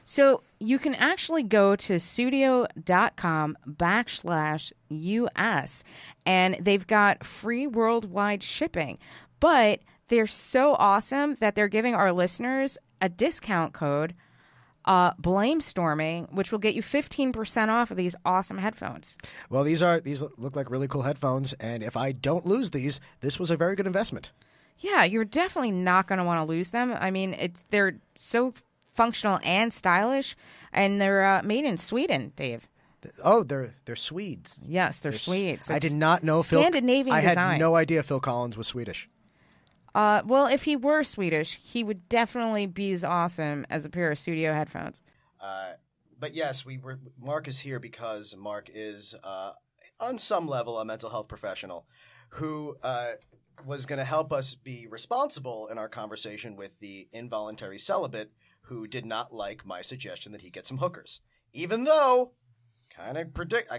A: So you can actually go to studio.com/US, and they've got free worldwide shipping. But they're so awesome that they're giving our listeners a discount code, blamestorming, which will get you 15% off of these awesome headphones.
G: Well, these look like really cool headphones, and if I don't lose these, this was a very good investment.
A: Yeah, you're definitely not going to want to lose them. I mean, they're so functional and stylish, and they're made in Sweden, Dave.
G: Oh, they're Swedes.
A: Yes, they're Swedes.
G: I did not know
A: Scandinavian
G: I
A: design.
G: had no idea Phil Collins was Swedish.
A: Well, if he were Swedish, he would definitely be as awesome as a pair of studio headphones.
B: But yes, Mark is here because Mark is, on some level, a mental health professional who was going to help us be responsible in our conversation with the involuntary celibate who did not like my suggestion that he get some hookers. Even though I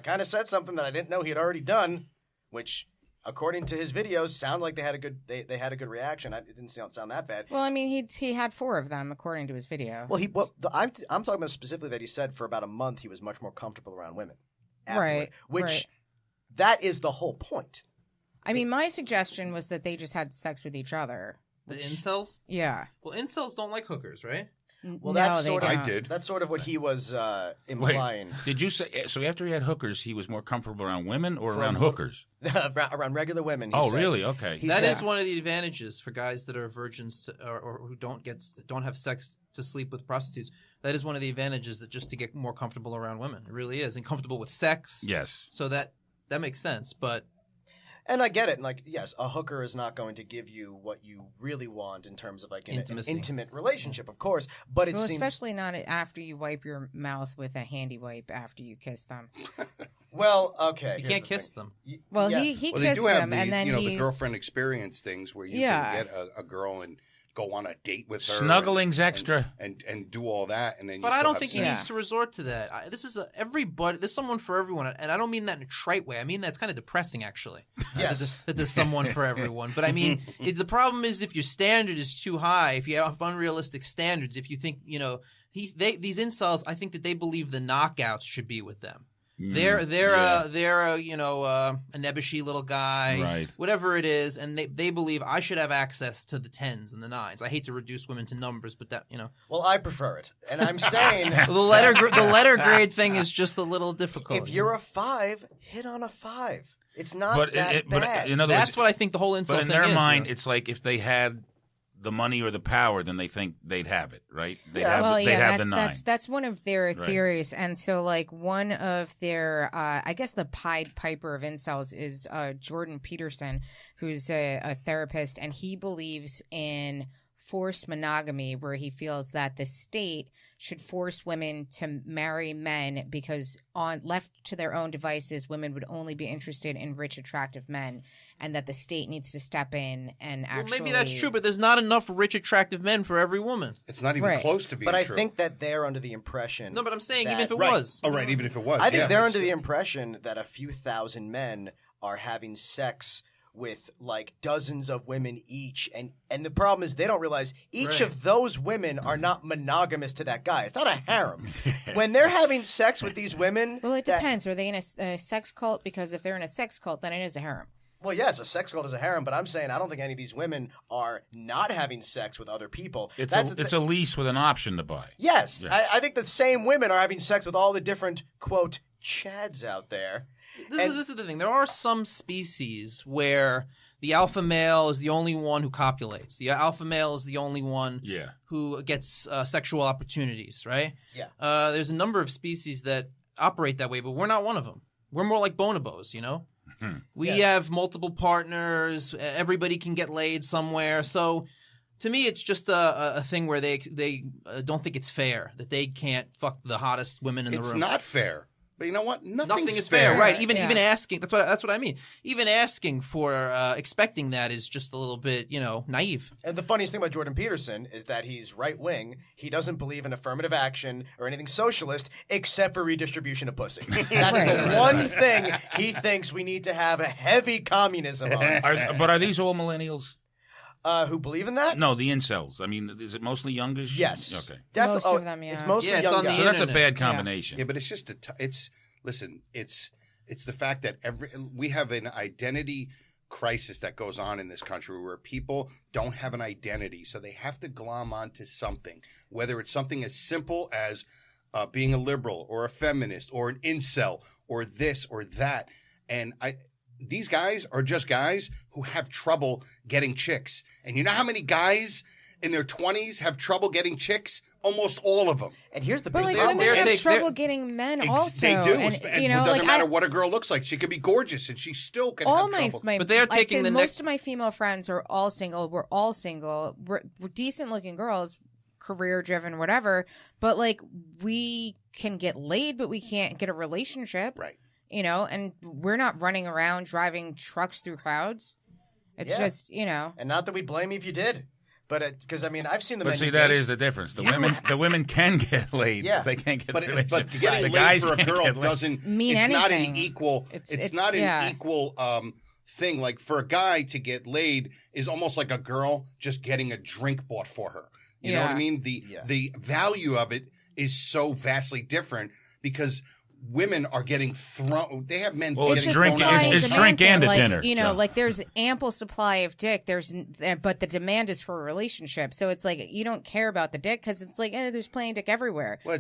B: kind of said something that I didn't know he had already done, which, according to his videos, sound like they had a good reaction. It didn't sound that bad.
A: Well, I mean, he had 4 of them according to his video.
B: Well, I'm talking about specifically that he said for about a month he was much more comfortable around women.
A: Right.
B: Which that is the whole point.
A: I mean, my suggestion was that they just had sex with each other.
F: The incels?
A: Yeah.
F: Well, incels don't like hookers, right?
B: Well,
A: no,
B: that's
A: they
B: sort of,
A: don't.
D: I did.
B: That's sort of what he was
E: Wait,
B: implying.
E: did you say so? After he had hookers, he was more comfortable around women or
B: From
E: around hookers?
B: around regular women. He
E: Oh,
B: said.
E: really? Okay.
B: He
F: That
B: said-
F: is one of the advantages for guys that are virgins or who don't have sex to sleep with prostitutes. That is one of the advantages, that just to get more comfortable around women. It really is, and comfortable with sex.
E: Yes.
F: So that makes sense, but
B: And I get it. Like, yes, a hooker is not going to give you what you really want in terms of like an
F: Intimacy.
B: intimate relationship, of course. But it
A: Well,
B: seems
A: especially not after you wipe your mouth with a handy wipe after you kiss them.
B: well. Okay,
F: you
B: here's
F: can't
B: the
F: kiss
B: thing.
F: them.
A: Well,
B: Yeah.
A: he
D: Well, they
A: kissed
D: do have
A: him,
D: the,
A: and then
D: the girlfriend experience things where you
A: Yeah.
D: can get a girl and go on a date with her.
E: Snuggling's
D: and-
E: extra.
D: And do all that, and then.
F: But
D: you
F: I
D: still
F: don't
D: have
F: think he
D: sex.
F: needs to resort to that. There's someone for everyone, and I don't mean that in a trite way. I mean that's kind of depressing, actually.
B: Yes.
F: that there's someone for everyone. But I mean, the problem is if your standard is too high, if you have unrealistic standards, if you think these incels, I think that they believe the knockouts should be with them. They're a nebbishy little guy,
E: Right.
F: whatever it is, and they believe I should have access to the 10s and the 9s. I hate to reduce women to numbers, but that
B: Well, I prefer it, and I'm saying
F: the letter grade thing is just a little difficult.
B: if you're a 5, hit on a 5. It's not
E: But
B: that bad.
E: in other
F: That's
E: words,
F: what I think the whole incel
E: but in
F: thing
E: their
F: is.
E: mind,
F: really.
E: it's like if they had the money or the power, then they think they'd have it, right? They'd
B: Yeah.
E: have, they'd have the
A: that's,
E: 9.
A: that's one of their
E: Right.
A: theories, and so like one of their, I guess the Pied Piper of incels is Jordan Peterson, who's a therapist, and he believes in forced monogamy, where he feels that the state should force women to marry men because on left to their own devices, women would only be interested in rich, attractive men, and that the state needs to step in and actually.
F: Well, maybe that's true, but there's not enough rich, attractive men for every woman.
D: It's not even
A: Right.
D: close to being
B: But I
D: true.
B: think that they're under the impression.
F: No, but I'm saying
B: that-
F: even if it
D: right.
F: was.
D: Oh, right, even if it was.
B: I think
D: yeah.
B: they're under the impression that a few thousand men are having sex with like dozens of women each, and the problem is they don't realize each of those women are not monogamous to that guy. It's not a harem. When they're having sex with these women,
A: Well, it depends. Are they in a sex cult? Because if they're in a sex cult, then it is a harem.
B: Well, yes, a sex cult is a harem, but I'm saying I don't think any of these women are not having sex with other people.
E: It's
B: That's
E: a lease with an option to buy.
B: Yes,
E: Yeah.
B: I think the same women are having sex with all the different, quote, chads out there.
F: This is the thing. There are some species where the alpha male is the only one who copulates. The alpha male is the only one
E: Yeah.
F: who gets sexual opportunities, right?
B: Yeah.
F: There's a number of species that operate that way, but we're not one of them. We're more like bonobos, you know? We have multiple partners. Everybody can get laid somewhere. So to me, it's just a thing where they don't think it's fair that they can't fuck the hottest women in the
D: It's
F: room.
D: not fair. But you know what?
F: Nothing is fair, right? Even
A: Yeah.
F: even asking. That's what I mean. Even asking for expecting that is just a little bit, naive.
B: And the funniest thing about Jordan Peterson is that he's right wing. He doesn't believe in affirmative action or anything socialist except for redistribution of pussy. That's the one thing he thinks we need to have a heavy communism on.
E: But are these all millennials?
B: Who believe in that?
E: No, the incels. I mean, is it mostly youngers?
B: Yes.
E: Okay.
B: Definitely.
A: Most of them, yeah.
B: It's mostly
F: Yeah, it's
B: young
F: on the
B: guys.
E: So that's a
F: internet.
E: bad combination.
D: Yeah, but it's just it's the fact that we have an identity crisis that goes on in this country where people don't have an identity, so they have to glom onto something, whether it's something as simple as being a liberal or a feminist or an incel or this or that. And these guys are just guys who have trouble getting chicks. And you know how many guys in their 20s have trouble getting chicks? Almost all of them.
B: And here's the
A: But
B: big
A: like
B: problem.
A: women have
F: they're-
A: trouble getting men also.
D: They do.
A: And,
D: And
A: you know,
D: it doesn't
A: like
D: matter what a girl looks like. She could be gorgeous and she still can
A: all
D: have
A: my,
D: trouble.
F: But they are
A: I'd
F: taking
A: say
F: the
A: most
F: next-
A: of my female friends are all single. We're all single. We're decent looking girls, career driven, whatever. But like we can get laid, but we can't get a relationship.
D: Right.
A: You know, and we're not running around driving trucks through crowds. It's
B: Yeah.
A: just, you know.
B: And not that we'd blame you if you did. But because I mean, I've seen the men.
E: But see,
B: who
E: that
B: date-
E: is the difference. The women can get laid.
B: Yeah.
E: But they can't get.
D: But
E: the relationship.
D: getting
E: the
D: laid
E: guys
D: for a
E: can't
D: girl
E: get laid.
D: doesn't
A: mean
D: it's not an
A: anything.
D: equal.
A: It's
D: not an
A: yeah.
D: equal thing. Like for a guy to get laid is almost like a girl just getting a drink bought for her. You know what I
A: Yeah.
D: mean? The value of it is so vastly different because women are getting thrown. They have men
E: Well, it's
D: getting
E: drink-
D: thrown out.
E: it's
A: supply
E: drink
A: demand
E: and a
A: thing.
E: dinner,
A: You know,
E: so.
A: like there's ample supply of dick. But the demand is for a relationship. So it's like you don't care about the dick because it's like there's plenty of dick everywhere.
D: Well,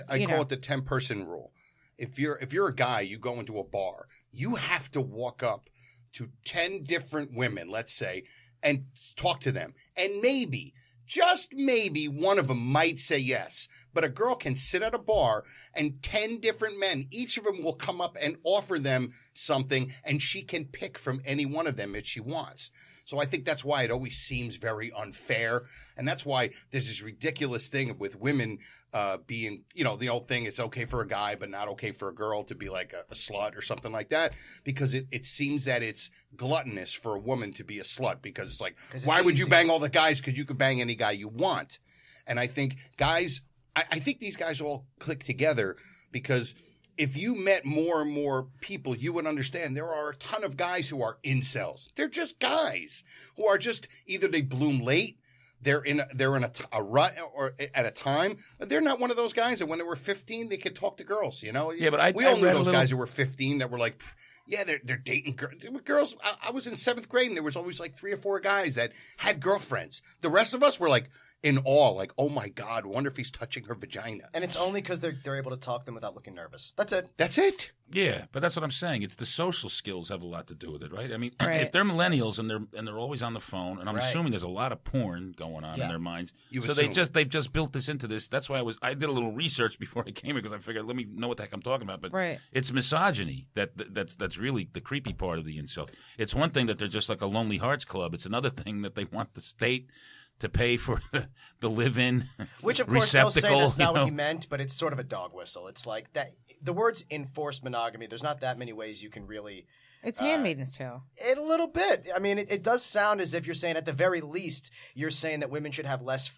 D: I call it the 10-person rule. If you're a guy, you go into a bar, you have to walk up to 10 different women, let's say, and talk to them, and maybe. Just maybe one of them might say yes. But a girl can sit at a bar and 10 different men, each of them will come up and offer them something, and she can pick from any one of them if she wants. So I think that's why it always seems very unfair. And that's why there's this ridiculous thing with women being, the old thing, it's okay for a guy, but not okay for a girl to be like a slut or something like that. Because it seems that it's gluttonous for a woman to be a slut. Because it's like, why would you
B: easy.
D: bang all the guys? Because you could bang any guy you want. And I think guys, I think these guys all click together because if you met more and more people, you would understand there are a ton of guys who are incels. They're just guys who are just either they bloom late, they're in a rut or at a time. They're not one of those guys that when they were 15 they could talk to girls. You know,
E: Yeah, but
D: we all knew
E: read a
D: those
E: little-
D: guys who were 15 that were like. Yeah, they're dating girls. There were girls. I was in 7th grade, and there was always like 3 or 4 guys that had girlfriends. The rest of us were like in awe, like, oh my God, wonder if he's touching her vagina.
B: And it's only because they're able to talk to them without looking nervous. That's it.
D: That's it.
E: Yeah, but that's what I'm saying. It's the social skills have a lot to do with it, right? I mean,
A: Right.
E: if they're millennials and they're always on the phone, and I'm
B: Right.
E: assuming there's a lot of porn going on
B: Yeah.
E: in their minds,
D: You
E: so
D: assume.
E: they've just built this into this. That's why I did a little research before I came here because I figured let me know what the heck I'm talking about. But
A: Right.
E: it's misogyny that's really the creepy part of the incel. It's one thing that they're just like a Lonely Hearts Club. It's another thing that they want the state to pay for the live-in
B: Which, of course, they'll say
E: receptacle.
B: that's not
E: you
B: what
E: know?
B: he meant, but it's sort of a dog whistle. It's like that. The words enforced monogamy, there's not that many ways you can really...
A: It's Handmaid's Tale.
B: A little bit. I mean, it does sound as if you're saying, at the very least, you're saying that women should have less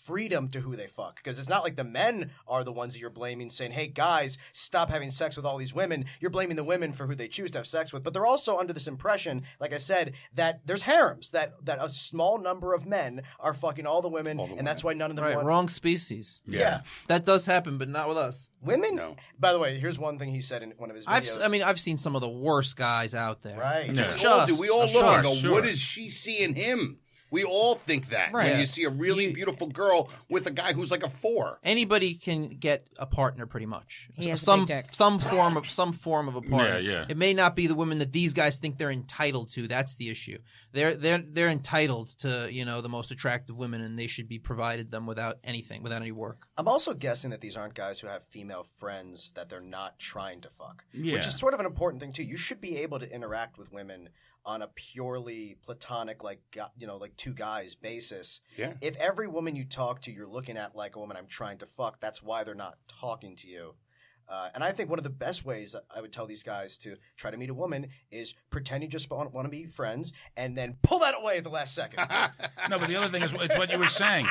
B: freedom to who they fuck. Because it's not like the men are the ones that you're blaming, saying, hey, guys, stop having sex with all these women. You're blaming the women for who they choose to have sex with. But they're also under this impression, like I said, that there's harems, that a small number of men are fucking all the women, and that's why none of them
F: Right,
B: want...
F: wrong species.
B: Yeah.
F: That does happen, but not with us.
B: Women?
D: No.
B: By the way, here's one thing he said in one of his videos.
F: I've seen some of the worst guys out there.
B: Right.
E: Yeah.
D: We all do. We all look and go,
E: Sure.
D: what does she see in him? We all think that when
A: Right.
D: you see a really beautiful girl with a guy who's like a 4.
F: Anybody can get a partner, pretty much.
A: He has a
F: some
A: big dick.
F: some form of a partner.
E: Yeah.
F: It may not be the women that these guys think they're entitled to. That's the issue. They're entitled to the most attractive women, and they should be provided them without anything, without any work.
B: I'm also guessing that these aren't guys who have female friends that they're not trying to fuck,
E: Yeah.
B: which is sort of an important thing too. You should be able to interact with women on a purely platonic, like two guys basis.
D: Yeah.
B: If every woman you talk to, you're looking at like a woman I'm trying to fuck, that's why they're not talking to you. And I think one of the best ways I would tell these guys to try to meet a woman is pretend you just want to be friends and then pull that away at the last second.
E: No, but the other thing is it's what you were saying.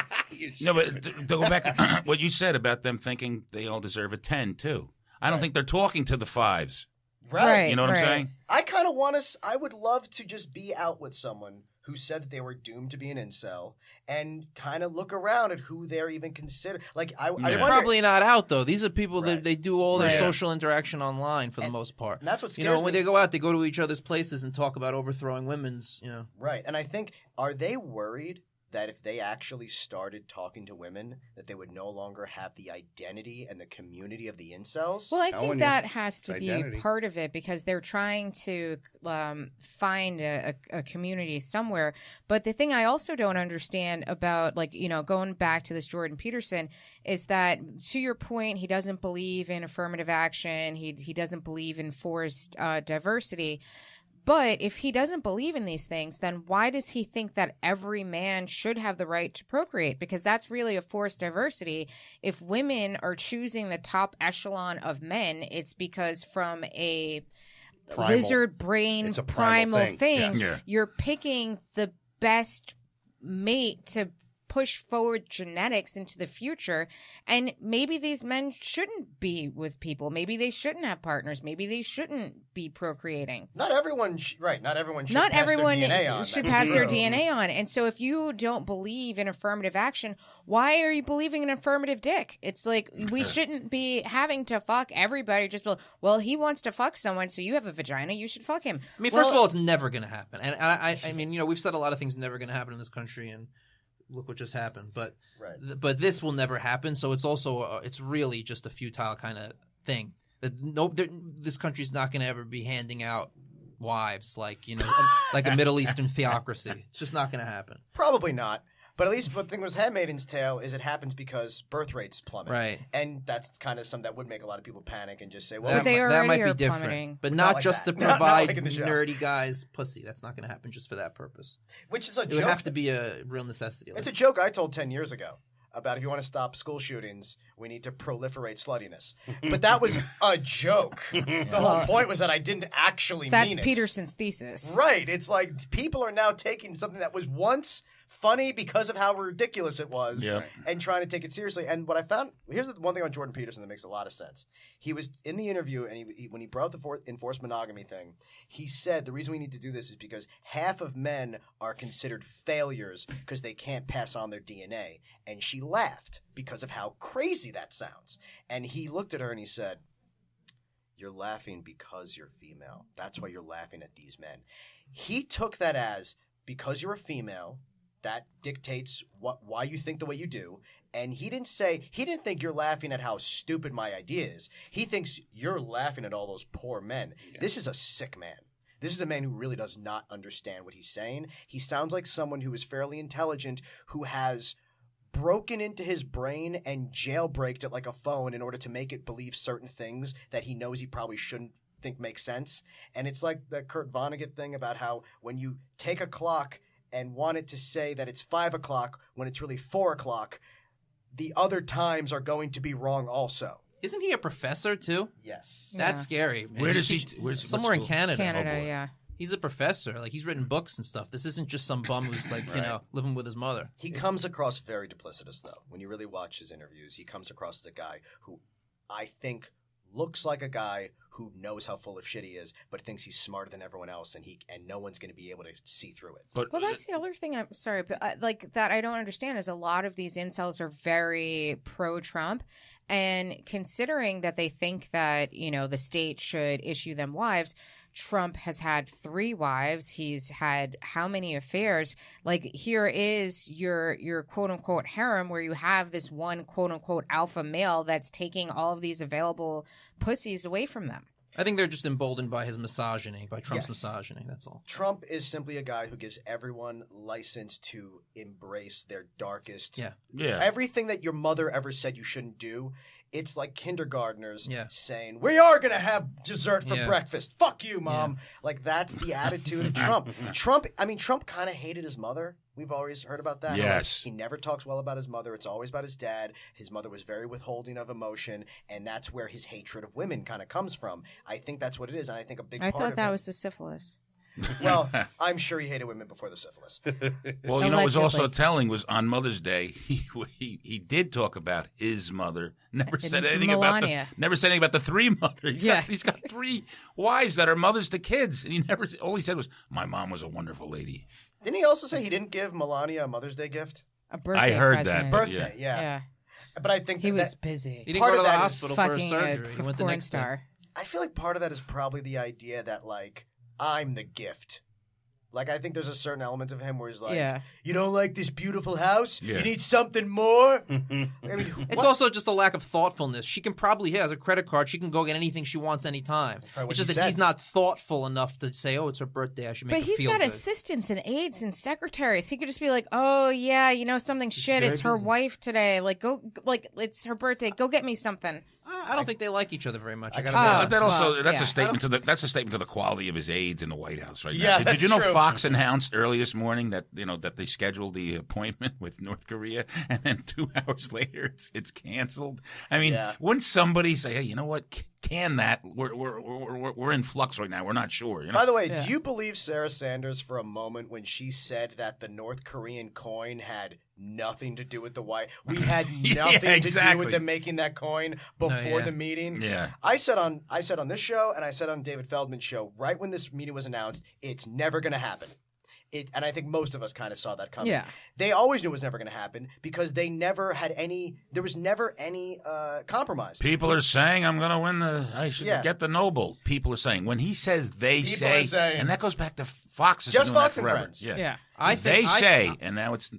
E: No, but to go back, what you said about them thinking they all deserve a 10 too. I don't think they're talking to the 5s.
A: Right.
E: You know what I'm saying?
B: I kind of want to. I would love to just be out with someone who said that they were doomed to be an incel and kind of look around at who they're even considered. Like I
F: They're
B: wonder,
F: probably not out though. These are people
B: Right.
F: that they do all their
B: Right.
F: social interaction online for the most part.
B: and that's what
F: when
B: scares me.
F: they go out, they go to each other's places and talk about overthrowing women's.
B: Right, and I think are they worried that if they actually started talking to women, that they would no longer have the identity and the community of the incels?
A: Well, I
D: Telling
A: think
D: you,
A: that has to
D: it's
A: be
D: identity.
A: part of it because they're trying to find a community somewhere. But the thing I also don't understand about, going back to this Jordan Peterson is that, to your point, he doesn't believe in affirmative action. He doesn't believe in forced diversity. But if he doesn't believe in these things, then why does he think that every man should have the right to procreate? Because that's really a forced diversity. If women are choosing the top echelon of men, it's because from a
D: Primal.
A: lizard brain
D: It's a
A: primal
D: primal
A: thing,
D: thing.
E: Yeah.
A: you're picking the best mate to push forward genetics into the future. And maybe these men shouldn't be with people. Maybe they shouldn't have partners. Maybe they shouldn't be procreating.
B: Not everyone, right? Not everyone should.
A: Not
B: pass their
A: everyone
B: DNA on.
A: should
B: That's
A: pass their
B: true.
A: DNA on. And so if you don't believe in affirmative action, why are you believing in affirmative dick? It's like we shouldn't be having to fuck everybody. Just be, well, he wants to fuck someone, so you have a vagina, you should fuck him.
F: I mean, first of all, it's never going to happen. And I mean, we've said a lot of things never going to happen in this country, and look what just happened. But
B: Right.
F: but this will never happen. So it's also it's really just a futile kind of thing. That this country's not going to ever be handing out wives like like a Middle Eastern theocracy. It's just not going to happen.
B: Probably not. But at least the thing with Handmaid's Tale is it happens because birth rates plummet.
F: Right.
B: And that's kind of something that would make a lot of people panic and just say, well,
A: But they
F: that
A: already
F: might be
A: are
F: different,
A: plummeting.
F: but
B: Not
F: not
B: like
F: just
B: that.
F: to
B: Not
F: provide
B: like in the show.
F: nerdy guys pussy. That's not going to happen just for that purpose.
B: which is a
F: It
B: joke.
F: would have to be a real necessity.
B: It's a joke I told 10 years ago about if you want to stop school shootings, we need to proliferate sluttiness. But that was a joke. The whole point was that I didn't actually
A: That's
B: mean it.
A: Peterson's thesis.
B: Right. It's like people are now taking something that was once funny because of how ridiculous it was
E: Yeah.
B: and trying to take it seriously. And what I found, here's the one thing on Jordan Peterson that makes a lot of sense. He was in the interview, and he when he brought up the enforced monogamy thing, he said the reason we need to do this is because half of men are considered failures because they can't pass on their DNA. And she laughed because of how crazy that sounds. And he looked at her and he said, "You're laughing because you're female. That's why you're laughing at these men." He took that as because you're a female, that dictates why you think the way you do. And he didn't think you're laughing at how stupid my idea is. He thinks you're laughing at all those poor men. Yeah. This is a sick man. This is a man who really does not understand what he's saying. He sounds like someone who is fairly intelligent, who has broken into his brain and jailbreaked it like a phone in order to make it believe certain things that he knows he probably shouldn't think make sense. And it's like the Kurt Vonnegut thing about how when you take a clock and wanted to say that it's 5 o'clock when it's really 4 o'clock, the other times are going to be wrong also.
F: Isn't he a professor too?
B: Yes.
F: That's scary. Man.
E: Where does he?
F: Somewhere in Canada.
A: Canada,
E: boy.
A: yeah.
F: He's a professor. Like, he's written books and stuff. This isn't just some bum who's like, living with his mother.
B: He comes across very duplicitous, though. When you really watch his interviews, he comes across as a guy who I think looks like a guy who knows how full of shit he is, but thinks he's smarter than everyone else, and no one's going to be able to see through it.
E: But
A: Well, that's the other thing. I'm sorry, but that I don't understand is a lot of these incels are very pro-Trump, and considering that they think that the state should issue them wives. Trump has had 3 wives. He's had how many affairs? Like, here is your quote unquote harem where you have this one quote unquote alpha male that's taking all of these available pussies away from them.
F: I think they're just emboldened by his misogyny, by Trump's
B: Yes.
F: misogyny. That's all.
B: Trump is simply a guy who gives everyone license to embrace their darkest.
F: Yeah.
B: Everything that your mother ever said you shouldn't do. It's like kindergartners saying, we are going to have dessert for breakfast. Fuck you, Mom. Like, that's the attitude of Trump. Trump kind of hated his mother. We've always heard about that.
D: Yes.
B: He never talks well about his mother. It's always about his dad. His mother was very withholding of emotion, and that's where his hatred of women kind of comes from. I think that's what it is, and I think a big part
A: I thought
B: of
A: that
B: it,
A: was the syphilis.
B: Well, I'm sure he hated women before the syphilis.
E: Well, what was also
A: Allegedly.
E: telling was on Mother's Day, he did talk about his mother. Never said anything
A: Melania.
E: about the 3 mothers.
A: Yeah.
E: He's got 3 wives that are mothers to kids, and all he said was, "My mom was a wonderful lady."
B: Didn't he also say he didn't give Melania a Mother's Day gift?
A: A birthday
E: I heard
A: present.
E: that.
B: Birthday, yeah. But I think
A: He
B: that
A: was busy.
F: He didn't
B: Part
F: go to
B: of
F: the
B: that is
F: hospital for a
A: Fucking
F: surgery. He
A: a
F: went the
A: porn
F: next day.
A: star.
B: I feel like part of that is probably the idea that, like, I'm the gift. Like, I think there's a certain element of him where he's like, you don't like this beautiful house?
E: Yeah.
B: You need something more? I mean,
F: It's
B: what-
F: also just a lack of thoughtfulness. She can probably has a credit card. She can go get anything she wants anytime.
B: probably what
F: It's just
B: he
F: that
B: said.
F: he's not thoughtful enough to say, "Oh, it's her birthday. I should make
A: But
F: her
A: he's
F: feel
A: got
F: good."
A: assistants and aides and secretaries. He could just be like, "Oh yeah, something shit.
F: very
A: It's her
F: busy.
A: wife today. Like it's her birthday. Go get me something."
F: I don't think they like each other very much. I gotta
A: Oh,
F: be honest.
E: That also
A: well,
E: that's
A: yeah.
E: a statement to the quality of his aides in the White House right
B: Yeah,
E: now.
B: that's
E: Did you know
B: true.
E: Fox announced early this morning that that they scheduled the appointment with North Korea, and then 2 hours later it's canceled? I mean, wouldn't somebody say, "Hey, you know what? Can that? We're in flux right now. We're not sure."
B: By the way, do you believe Sarah Sanders for a moment when she said that the North Korean coin had nothing to do with the White? We had nothing to do
E: exactly.
B: with them making that coin before the meeting.
E: Yeah.
B: I said on this show, and I said on David Feldman's show, right when this meeting was announced, it's never going to happen. And I think most of us kind of saw that coming.
A: Yeah.
B: They always knew it was never going to happen because they never had any. There was never any compromise.
E: People are saying I'm going to win I should get the Nobel. People are saying when he says they
B: People
E: say,
B: are saying.
E: and that goes back to Fox. Has
B: Just
E: been doing
B: Fox
E: that
B: and
E: forever.
B: Friends.
E: Yeah.
F: I think
E: They say, and now it's.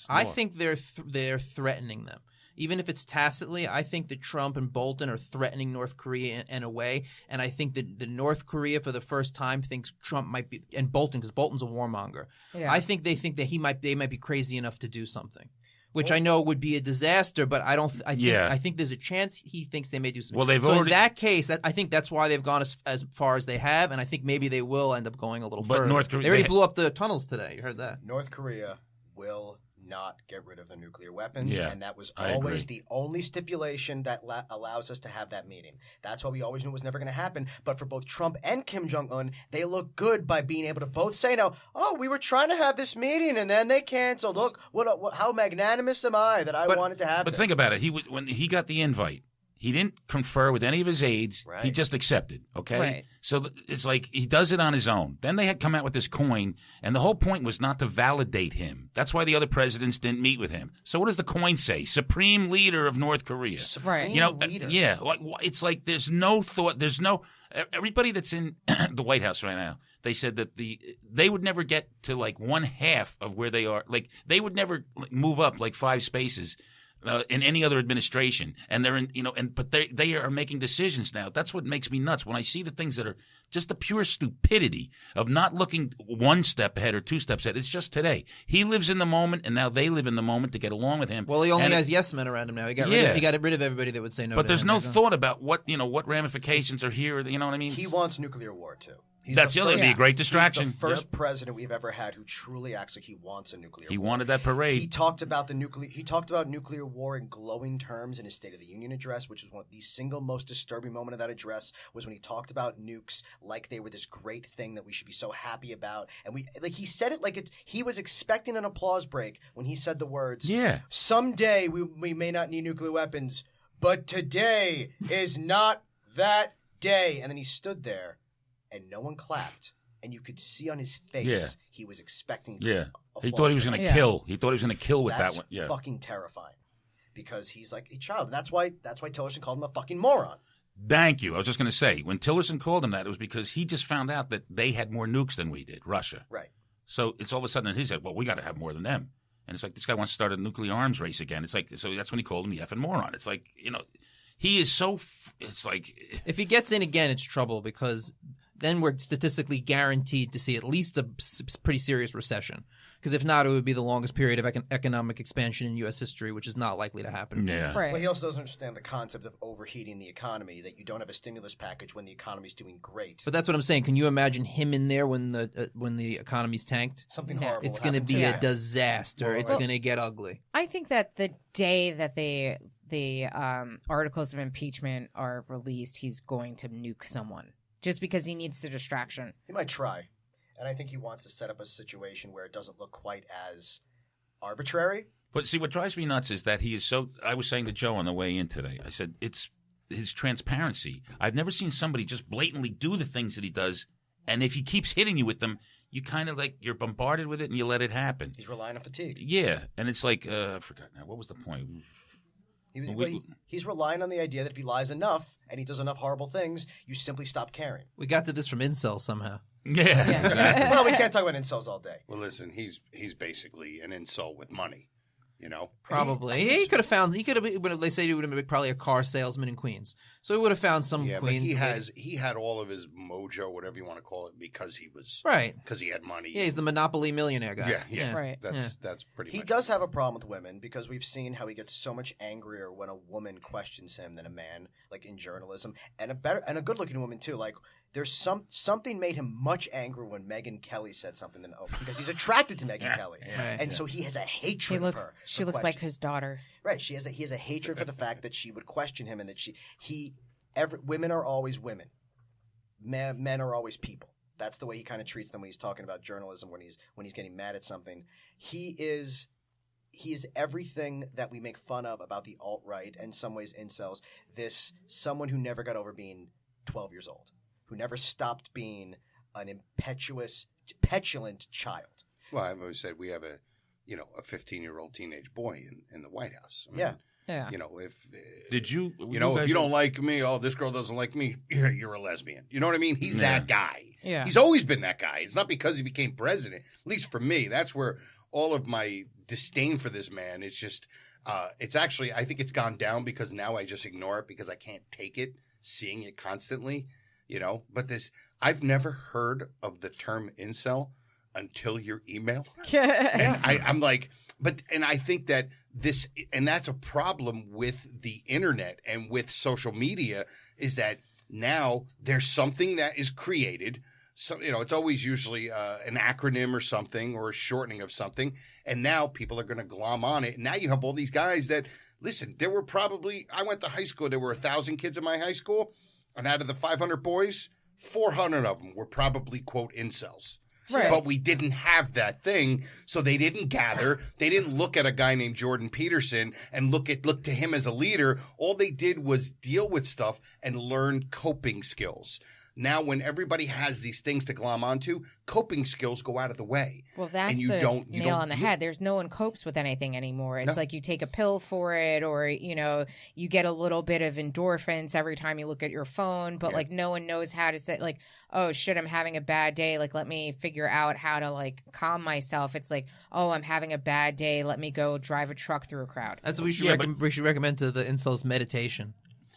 F: I
E: more.
F: think they're threatening them. Even if it's tacitly, I think that Trump and Bolton are threatening North Korea in a way, and I think that the North Korea for the first time thinks Trump might be, and Bolton, because Bolton's a warmonger.
A: Yeah.
F: I think they think that they might be crazy enough to do something, which I know would be a disaster. But I don't. I think there's a chance he thinks they may do something.
E: Well, they've
F: so
E: already.
F: in that case, I think that's why they've gone as far as they have, and I think maybe they will end up going a little
E: But
F: further.
E: North Korea-
F: they already
E: they-
F: blew up the tunnels today. You heard that?
B: North Korea will not get rid of the nuclear weapons,
E: Yeah,
B: and that was
E: I
B: always
E: agree.
B: the only stipulation that allows us to have that meeting. That's why we always knew it was never going to happen. But for both Trump and Kim Jong-un, they look good by being able to both say now, "Oh, we were trying to have this meeting, and then they canceled. Look, how magnanimous am I that I wanted to have
E: But
B: this."
E: think about it. When he got the invite, he didn't confer with any of his aides.
B: Right.
E: He just accepted. Okay.
A: Right.
E: So it's like he does it on his own. Then they had come out with this coin, and the whole point was not to validate him. That's why the other presidents didn't meet with him. So what does the coin say? Supreme Leader of North Korea.
A: Right.
B: Leader.
E: Yeah. It's like there's no thought. There's no. Everybody that's in the White House right now, they said that they would never get to like 1/2 of where they are. Like they would never move up like 5 spaces. In any other administration, and they're in, but they are making decisions now. That's what makes me nuts when I see the things that are just the pure stupidity of not looking 1 step ahead or 2 steps ahead. It's just today. He lives in the moment, and now they live in the moment to get along with him.
F: Well, he only
E: And
F: has yes men around him now. He got rid of everybody that would say no.
E: But
F: to
E: there's
F: him.
E: no thought about what ramifications are here. You know what I mean?
B: He wants nuclear war too.
E: That's the other thing. Be a great distraction.
B: He's the first president we've ever had who truly acts like he wants a nuclear war.
E: He wanted that parade.
B: He talked about nuclear war in glowing terms in his State of the Union address, which was one of the single most disturbing moment of that address was when he talked about nukes like they were this great thing that we should be so happy about. And he said it like he was expecting an applause break when he said the words, someday we may not need nuclear weapons, but today is not that day. And then he stood there. And no one clapped, and you could see on his face he was expecting.
E: Yeah, he thought he was going to kill. He thought he was going to kill with
B: That's
E: that one. Yeah,
B: fucking terrifying, because he's like a child. And that's why Tillerson called him a fucking moron.
E: Thank you. I was just going to say when Tillerson called him that, it was because he just found out that they had more nukes than we did, Russia.
B: Right.
E: So it's all of a sudden in his head, well, we got to have more than them. And it's like this guy wants to start a nuclear arms race again. It's like so that's when he called him the effing moron. It's like he is so. It's like
F: if he gets in again, it's trouble because. Then we're statistically guaranteed to see at least a pretty serious recession. Because if not, it would be the longest period of economic expansion in U.S. history, which is not likely to happen.
E: Yeah.
A: Right.
B: Well, he also doesn't understand the concept of overheating the economy, that you don't have a stimulus package when the economy's doing great.
F: But that's what I'm saying. Can you imagine him in there when the economy's tanked?
B: Something horrible.
F: It's going to be a disaster.
B: Well,
F: it's going to get ugly.
A: I think that the day that the articles of impeachment are released, he's going to nuke someone. Just because he needs the distraction.
B: He might try. And I think he wants to set up a situation where it doesn't look quite as arbitrary.
E: But see, what drives me nuts is that he is so – I was saying to Joe on the way in today, I said it's his transparency. I've never seen somebody just blatantly do the things that he does, and if he keeps hitting you with them, you kind of like – you're bombarded with it and you let it happen.
B: He's relying on fatigue.
E: Yeah, and it's like I forgot now. What was the point?
B: He's relying on the idea that if he lies enough and he does enough horrible things, you simply stop caring.
F: We got to this from Incel somehow.
E: Yeah. Exactly.
B: Well, we can't talk about incels all day.
D: Well, listen, he's basically an incel with money,
F: Probably. He could have found. He could have. They say he would have been probably a car salesman in Queens, so he would have found some Queens.
D: But he had all of his mojo, whatever you want to call it, because he was because he had money.
F: Yeah, he's the Monopoly millionaire guy.
D: Yeah.
A: Right.
D: That's pretty.
B: He does have a problem with women because we've seen how he gets so much angrier when a woman questions him than a man, like in journalism, and a good-looking woman too. Like there's something made him much angrier when Megyn Kelly said something because he's attracted to Megyn Kelly, and so he has a hatred of her.
A: She looks like his daughter.
B: Right. He has a hatred for the fact that she would question him and that women are always women. Men are always people. That's the way he kind of treats them when he's talking about journalism, when he's getting mad at something. He is everything that we make fun of about the alt-right and in some ways incels. Someone who never got over being 12 years old, who never stopped being an impetuous, petulant child.
D: Well, I've always said we have a 15-year-old teenage boy in the White House. I mean,
B: yeah.
D: If
E: if you
D: don't like me, this girl doesn't like me, you're a lesbian. You know what I mean? He's that guy.
A: Yeah.
D: He's always been that guy. It's not because he became president. At least for me, that's where all of my disdain for this man is just. It's actually, I think it's gone down because now I just ignore it because I can't take it, seeing it constantly. But I've never heard of the term incel until your email. And I'm like, and I think that that's a problem with the internet and with social media is that now there's something that is created. So, it's always usually an acronym or something or a shortening of something. And now people are going to glom on it. And now you have all these guys that, listen, I went to high school. There were 1,000 kids in my high school. And out of the 500 boys, 400 of them were probably, quote, incels.
A: Right.
D: But we didn't have that thing, so they didn't gather. They didn't look at a guy named Jordan Peterson and look to him as a leader. All they did was deal with stuff and learn coping skills. Now, when everybody has these things to glom onto, coping skills go out of the way.
A: Well, that's
D: you
A: the
D: don't
A: nail on the head. There's no one copes with anything anymore. It's like you take a pill for it or, you get a little bit of endorphins every time you look at your phone. But, no one knows how to say, oh, shit, I'm having a bad day. Let me figure out how to, calm myself. It's like, oh, I'm having a bad day. Let me go drive a truck through a crowd.
F: That's what we should recommend to the incels meditation.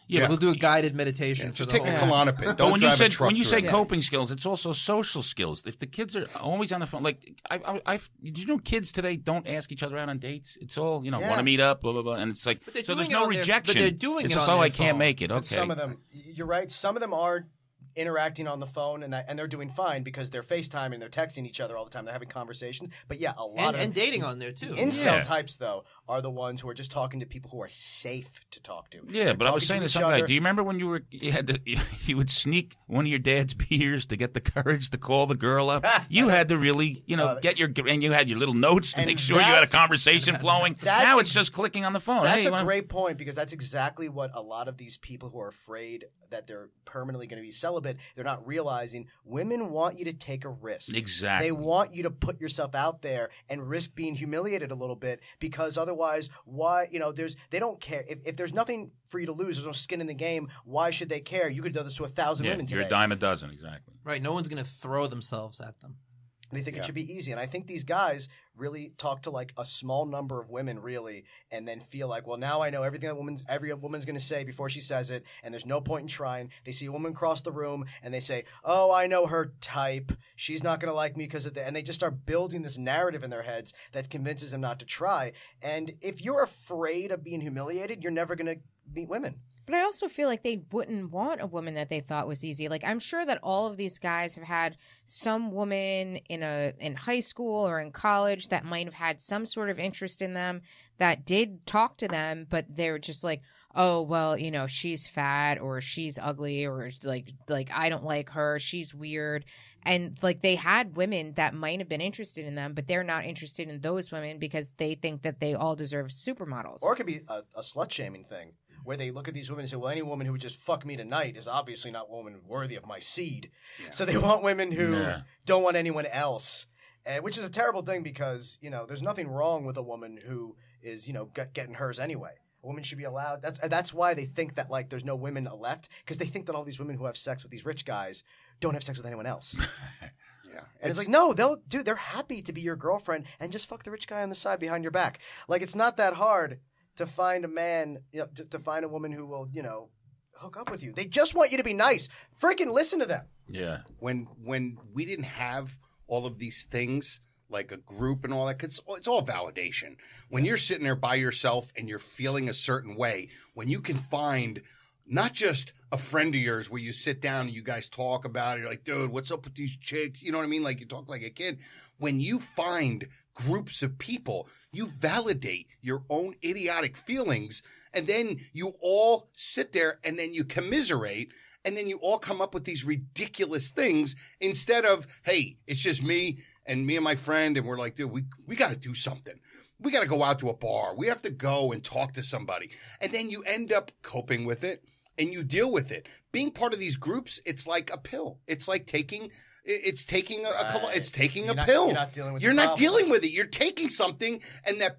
D: Yeah,
F: we'll do a guided meditation.
D: Just take a Klonopin. Don't
E: when
D: drive a truck.
E: When you say coping skills, it's also social skills. If the kids are always on the phone, did you know kids today don't ask each other out on dates? It's all want to meet up, blah blah blah, and it's like so there's no rejection.
F: But they're doing
E: it's
F: it
E: just
F: on
E: I
F: their
E: can't
F: phone.
E: make it. Okay,
B: But some of them, you're right. Some of them are interacting on the phone and they're doing fine because they're FaceTiming, they're texting each other all the time, they're having conversations. But yeah, a lot
F: and dating on there too.
B: Incel types though are the ones who are just talking to people who are safe to talk to.
E: Yeah, but I was saying to some guy, do you remember when you would sneak one of your dad's beers to get the courage to call the girl up? You had to really, get and you had your little notes to make sure you had a conversation flowing. Now it's just clicking on the phone.
B: That's a great point because that's exactly what a lot of these people who are afraid that they're permanently going to be celibate, they're not realizing women want you to take a risk.
E: Exactly.
B: They want you to put yourself out there and risk being humiliated a little bit because otherwise, why, they don't care. If there's nothing for you to lose, there's no skin in the game, why should they care? You could have done this to 1,000 women today.
E: You're a dime a dozen, exactly.
F: Right. No one's going to throw themselves at them.
B: They think it should be easy. And I think these guys really talk to like a small number of women really and then feel like, well, now I know everything every woman's going to say before she says it and there's no point in trying. They see a woman cross the room and they say, oh, I know her type. She's not going to like me because of that. And they just start building this narrative in their heads that convinces them not to try. And if you're afraid of being humiliated, you're never going to meet women.
A: But I also feel like they wouldn't want a woman that they thought was easy. Like, I'm sure that all of these guys have had some woman in high school or in college that might have had some sort of interest in them that did talk to them, but they're just like, oh, well, she's fat or she's ugly or like I don't like her. She's weird. And like they had women that might have been interested in them, but they're not interested in those women because they think that they all deserve supermodels.
B: Or it could be a slut shaming thing, where they look at these women and say, well, any woman who would just fuck me tonight is obviously not a woman worthy of my seed. Yeah. So they want women who don't want anyone else, which is a terrible thing because, there's nothing wrong with a woman who is, getting hers anyway. A woman should be allowed. That's why they think that, like, there's no women left, because they think that all these women who have sex with these rich guys don't have sex with anyone else.
D: Yeah.
B: And it's like, no, they're happy to be your girlfriend and just fuck the rich guy on the side behind your back. Like, it's not that hard to find a man, to find a woman who will, hook up with you. They just want you to be nice. Freaking listen to them.
E: Yeah.
D: When we didn't have all of these things, like a group and all that, 'cause it's all validation. When you're sitting there by yourself and you're feeling a certain way, when you can find not just a friend of yours where you sit down and you guys talk about it, you're like, dude, what's up with these chicks? You know what I mean? Like, you talk like a kid. When you find groups of people, you validate your own idiotic feelings, and then you all sit there and then you commiserate, and then you all come up with these ridiculous things instead of, hey, it's just me and my friend, and we're like, dude, we got to do something. We got to go out to a bar. We have to go and talk to somebody. And then you end up coping with it and you deal with it. Being part of these groups, it's like a pill. It's like taking a pill. You're not dealing with it. You're taking something, and that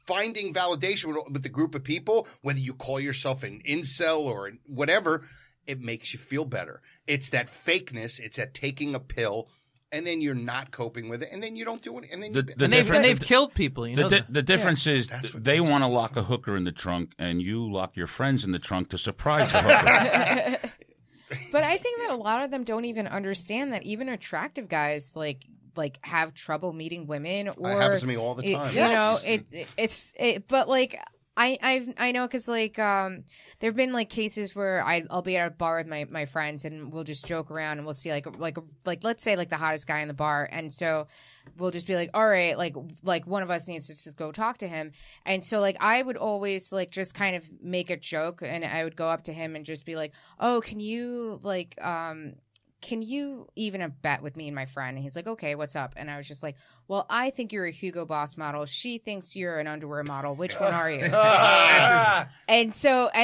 D: finding validation with the group of people, whether you call yourself an incel or whatever, it makes you feel better. It's that fakeness. It's that taking a pill, and then you're not coping with it, and then you don't do it. And then
F: they've killed people.
E: The difference is they want to lock a hooker in the trunk, and you lock your friends in the trunk to surprise the hooker.
A: But I think that a lot of them don't even understand that even attractive guys like have trouble meeting women. Or
D: it happens to me all the time.
A: But like I know because like there have been like cases where I'll be at a bar with my friends and we'll just joke around and we'll see like let's say like the hottest guy in the bar, and so we'll just be like, all right, like one of us needs to just go talk to him. And so like I would always like just kind of make a joke, and I would go up to him and just be like, oh, can you even a bet with me and my friend? And he's like, okay, what's up? And I was just like, well, I think you're a Hugo Boss model. She thinks you're an underwear model. Which one are you? And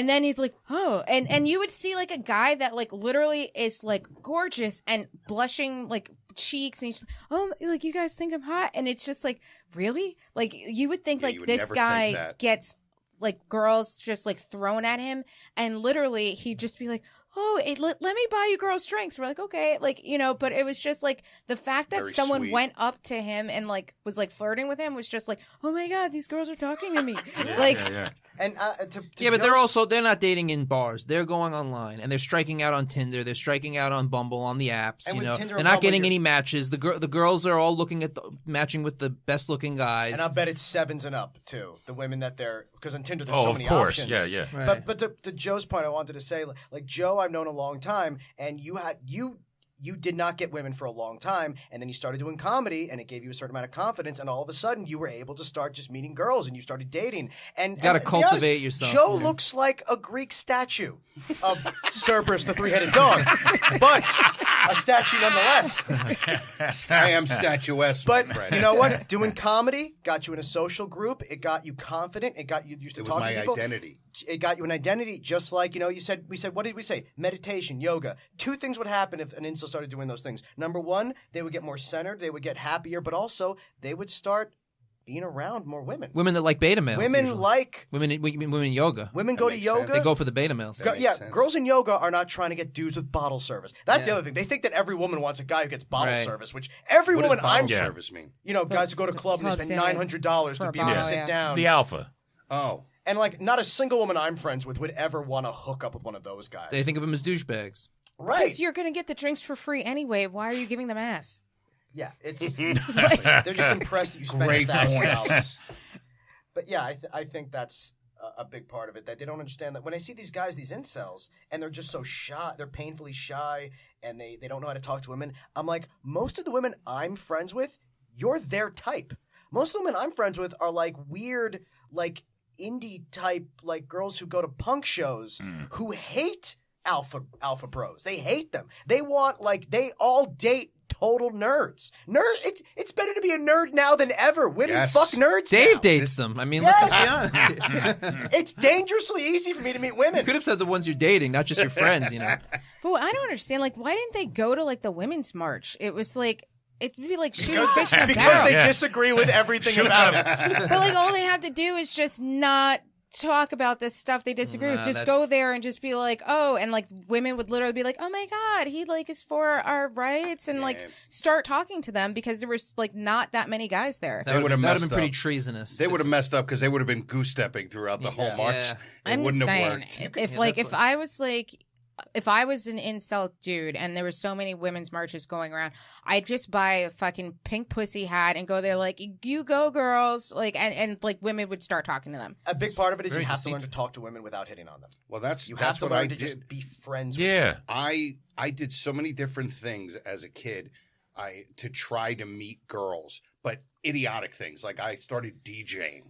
A: then he's like, oh, and you would see like a guy that like literally is like gorgeous and blushing like cheeks, and he's like, oh, like, you guys think I'm hot? And it's just like, really? Like, you would think like this guy gets like girls just like thrown at him, and literally he'd just be like, oh, let me buy you girls drinks. We're like, okay, like, but it was just like the fact that someone went up to him and like was like flirting with him was just like, oh my God, these girls are talking to me.
B: And
F: but they're not dating in bars. They're going online and they're striking out on Tinder. They're striking out on Bumble, on the apps.
B: And
F: they're not getting any matches. The girls are all looking at matching with the best looking guys.
B: And I'll bet it's 7s and up too. The women that because on Tinder there's so many options.
E: Yeah.
B: Right. But to Joe's point, I wanted to say, like, Joe,
G: I've known a long time, and you did not get women for a long time, and then you started doing comedy, and it gave you a certain amount of confidence, and all of a sudden you were able to start just meeting girls, and you started dating. And
F: You got to
G: to be
F: cultivate
G: honest,
F: yourself.
G: Joe looks like a Greek statue of Cerberus, the three-headed dog, but a statue nonetheless.
D: I am statuesque,
G: But
D: my friend.
G: you know what? Doing comedy got you in a social group. It got you confident. It got you used to
D: It was
G: talk
D: my
G: to people.
D: identity.
G: It got you an identity, just like, we said, what did we say? Meditation, yoga. Two things would happen if an incel started doing those things. Number one, they would get more centered, they would get happier, but also they would start being around more women.
F: Women that like beta males.
G: Women
F: usually.
G: like,
F: women in yoga.
G: women
D: That
G: go to
D: makes
G: yoga.
D: sense.
F: They go for the beta males.
D: That makes sense.
G: Girls in yoga are not trying to get dudes with bottle service. That's the
F: Yeah.
G: other thing. They think that every woman wants a guy who gets bottle
F: Right.
G: service, which every
D: What
G: woman
D: does bottle
G: I'm
D: service mean?
G: guys who go to club and they
A: Clubs,
G: spend
A: yeah.
G: $900
A: For
G: to
A: a
G: be able to
A: bottle,
G: sit
A: yeah.
G: down.
E: The alpha.
D: Oh.
G: And like, not a single woman I'm friends with would ever want to hook up with one of those guys.
F: They think of them as douchebags.
G: right?
A: Because you're going to get the drinks for free anyway. Why are you giving them ass?
G: Yeah, it's they're just impressed that you spent
D: Great
G: $1,000. But yeah, I think that's a big part of it, that they don't understand that when I see these guys, these incels, and they're just so shy, they're painfully shy, and they don't know how to talk to women. I'm like, most of the women I'm friends with, you're their type. Most of the women I'm friends with are like weird, like indie type, like girls who go to punk shows who hate alpha bros. They hate them. They want, like, they all date total nerds. It's better to be a nerd now than ever. Women
D: Yes.
G: fuck nerds.
F: Dave
G: now.
F: dates them. I mean,
G: Yes.
F: let's be honest.
G: It's dangerously easy for me to meet
F: You
G: women.
F: could have said the ones you're dating, not just your friends. You know.
A: But I don't understand. Like, why didn't they go to like the women's march? It was like it'd be like shooting fish in a
G: Because
A: barrel.
G: they
E: Yeah.
G: disagree with everything about it.
A: But like all they have to do is just not talk about this stuff they disagree with.
F: Nah,
A: Just
F: that's-
A: go there and just be like, oh, and like women would literally be like, oh my god, he like is for our rights, and like start talking to them because there was like not that many guys there.
F: That would
D: would've
F: have been
D: messed
F: pretty
D: up.
F: treasonous.
D: They would have messed up because they would have been goose stepping throughout the whole march.
F: Yeah.
D: It
A: I'm
D: wouldn't
A: just
D: have
A: saying,
D: worked.
A: if
F: Yeah,
A: like
F: that's
A: if I was like. If I was an incel dude and there were so many women's marches going around, I'd just buy a fucking pink pussy hat and go there like, you go girls, like, and like women would start talking to them.
G: A big part of it is
F: Very
G: you have to learn to
F: deceitful.
G: talk to women without hitting on them.
D: Well, that's
G: You have to
D: what
G: learn
D: I
G: to
D: did.
G: just be friends with
E: Yeah.
D: I did so many different things as a kid to try to meet girls, but idiotic things. Like I started DJing,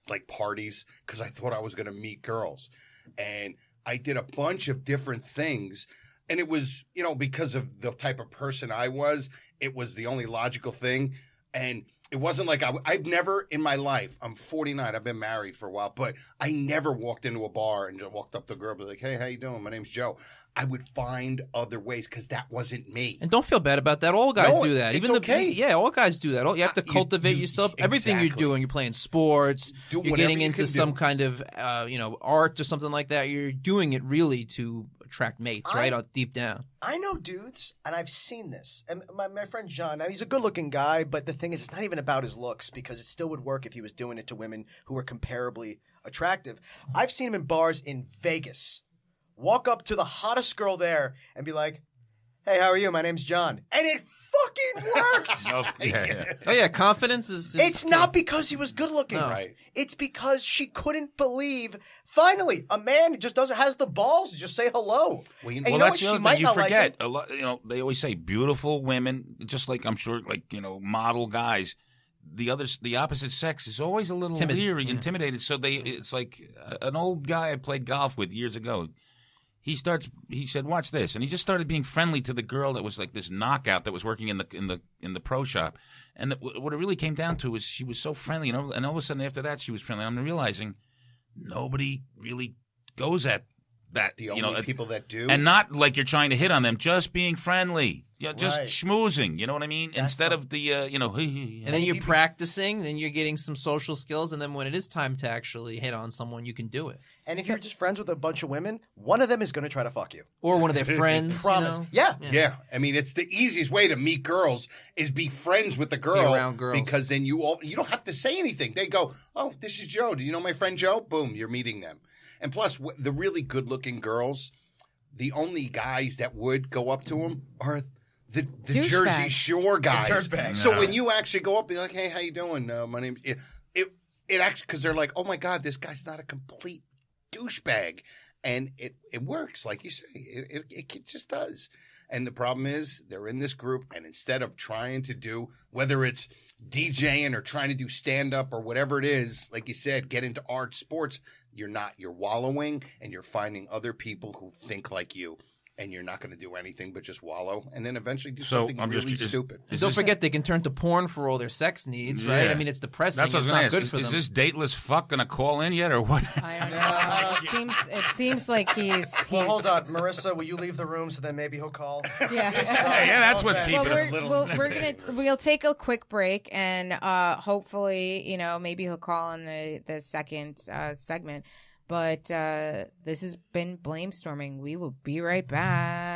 D: like parties, because I thought I was going to meet girls. And I did a bunch of different things. And it was, because of the type of person I was, it was the only logical thing. And it wasn't like I've never in my life, I'm 49, I've been married for a while, but I never walked into a bar and just walked up to a girl and be like, hey, how you doing? My name's Joe. I would find other ways because that wasn't me.
F: And don't feel bad about that. All guys
D: No,
F: do that.
D: it's
F: Even
D: okay.
F: all guys do that. You have to
D: You-
F: cultivate
D: you-
F: yourself. Everything you're
D: exactly.
F: doing, you're playing sports,
D: Do
F: you're
D: whatever
F: getting
D: you
F: into
D: can
F: some
D: do.
F: kind of, art or something like that. You're doing it really to attract mates, right? Deep down.
G: I know dudes, and I've seen this. And my friend John, now he's a good-looking guy, but the thing is, it's not even about his looks because it still would work if he was doing it to women who were comparably attractive. I've seen him in bars in Vegas. Walk up to the hottest girl there and be like, hey, how are you? My name's John. And it fucking worked!
E: Oh, yeah.
F: Oh yeah, confidence is
G: It's
F: key.
G: not because he was good looking.
F: No.
D: Right.
G: It's because she couldn't believe, finally, a man just has the balls to just say hello.
D: Well,
G: And
E: Well,
G: you know
E: that's
G: what?
E: the
G: She
E: other
G: might
E: thing you
G: not like
E: forget.
G: him.
E: A lot, they always say beautiful women, just like I'm sure, model guys. The opposite sex is always a little
F: Timid.
E: leery,
F: Yeah.
E: intimidated. So it's like an old guy I played golf with years ago. He said, "Watch this," and he just started being friendly to the girl that was like this knockout that was working in the pro shop. And what it really came down to is she was so friendly, and all of a sudden after that she was friendly. I'm realizing nobody really goes at that.
D: The only people that do.
E: And not like you're trying to hit on them, just being friendly. Just
G: Right.
E: schmoozing, you know what I mean? Instead of the,
F: And then you're practicing, then you're getting some social skills, and then when it is time to actually hit on someone, you can do it.
G: And if you're just friends with a bunch of women, one of them is going to try to fuck you.
F: Or one of their friends.
G: Promise.
F: You know?
G: Yeah.
D: Yeah, I mean, it's the easiest way to meet girls is be friends with the girl
F: around girls.
D: because then you don't have to say anything. They go, "Oh, this is Joe. Do you know my friend Joe?" Boom, you're meeting them. And plus, the really good-looking girls, the only guys that would go up to them are the
A: Douchebags.
D: Jersey Shore guys.
G: dirtbags.
D: So when you actually go up, be like, "Hey, how you doing? My name." It actually because they're like, "Oh my God, this guy's not a complete douchebag," And it works, like you say. It just does. And the problem is they're in this group, and instead of trying to do, whether it's DJing or trying to do stand-up or whatever it is, like you said, get into art, sports, you're not. You're wallowing, and you're finding other people who think like you. And you're not going to do anything but just wallow, and then eventually do something really stupid.
F: And don't forget, they can turn to porn for all their sex needs, right?
E: Yeah.
F: I mean, it's depressing.
E: That's what I was
F: it's
E: going
F: not
E: to
F: good
E: ask.
F: for
E: Is
F: them.
E: this dateless fuck going to call in yet, or what?
A: I don't know. It seems like he's
G: Well, hold on, Marissa. Will you leave the room so then maybe he'll call?
A: Yeah.
E: Yeah, that's what's keeping
A: Well,
E: it.
A: we'll take a quick break, and hopefully, maybe he'll call in the second segment. But this has been Blamestorming. We will be right back.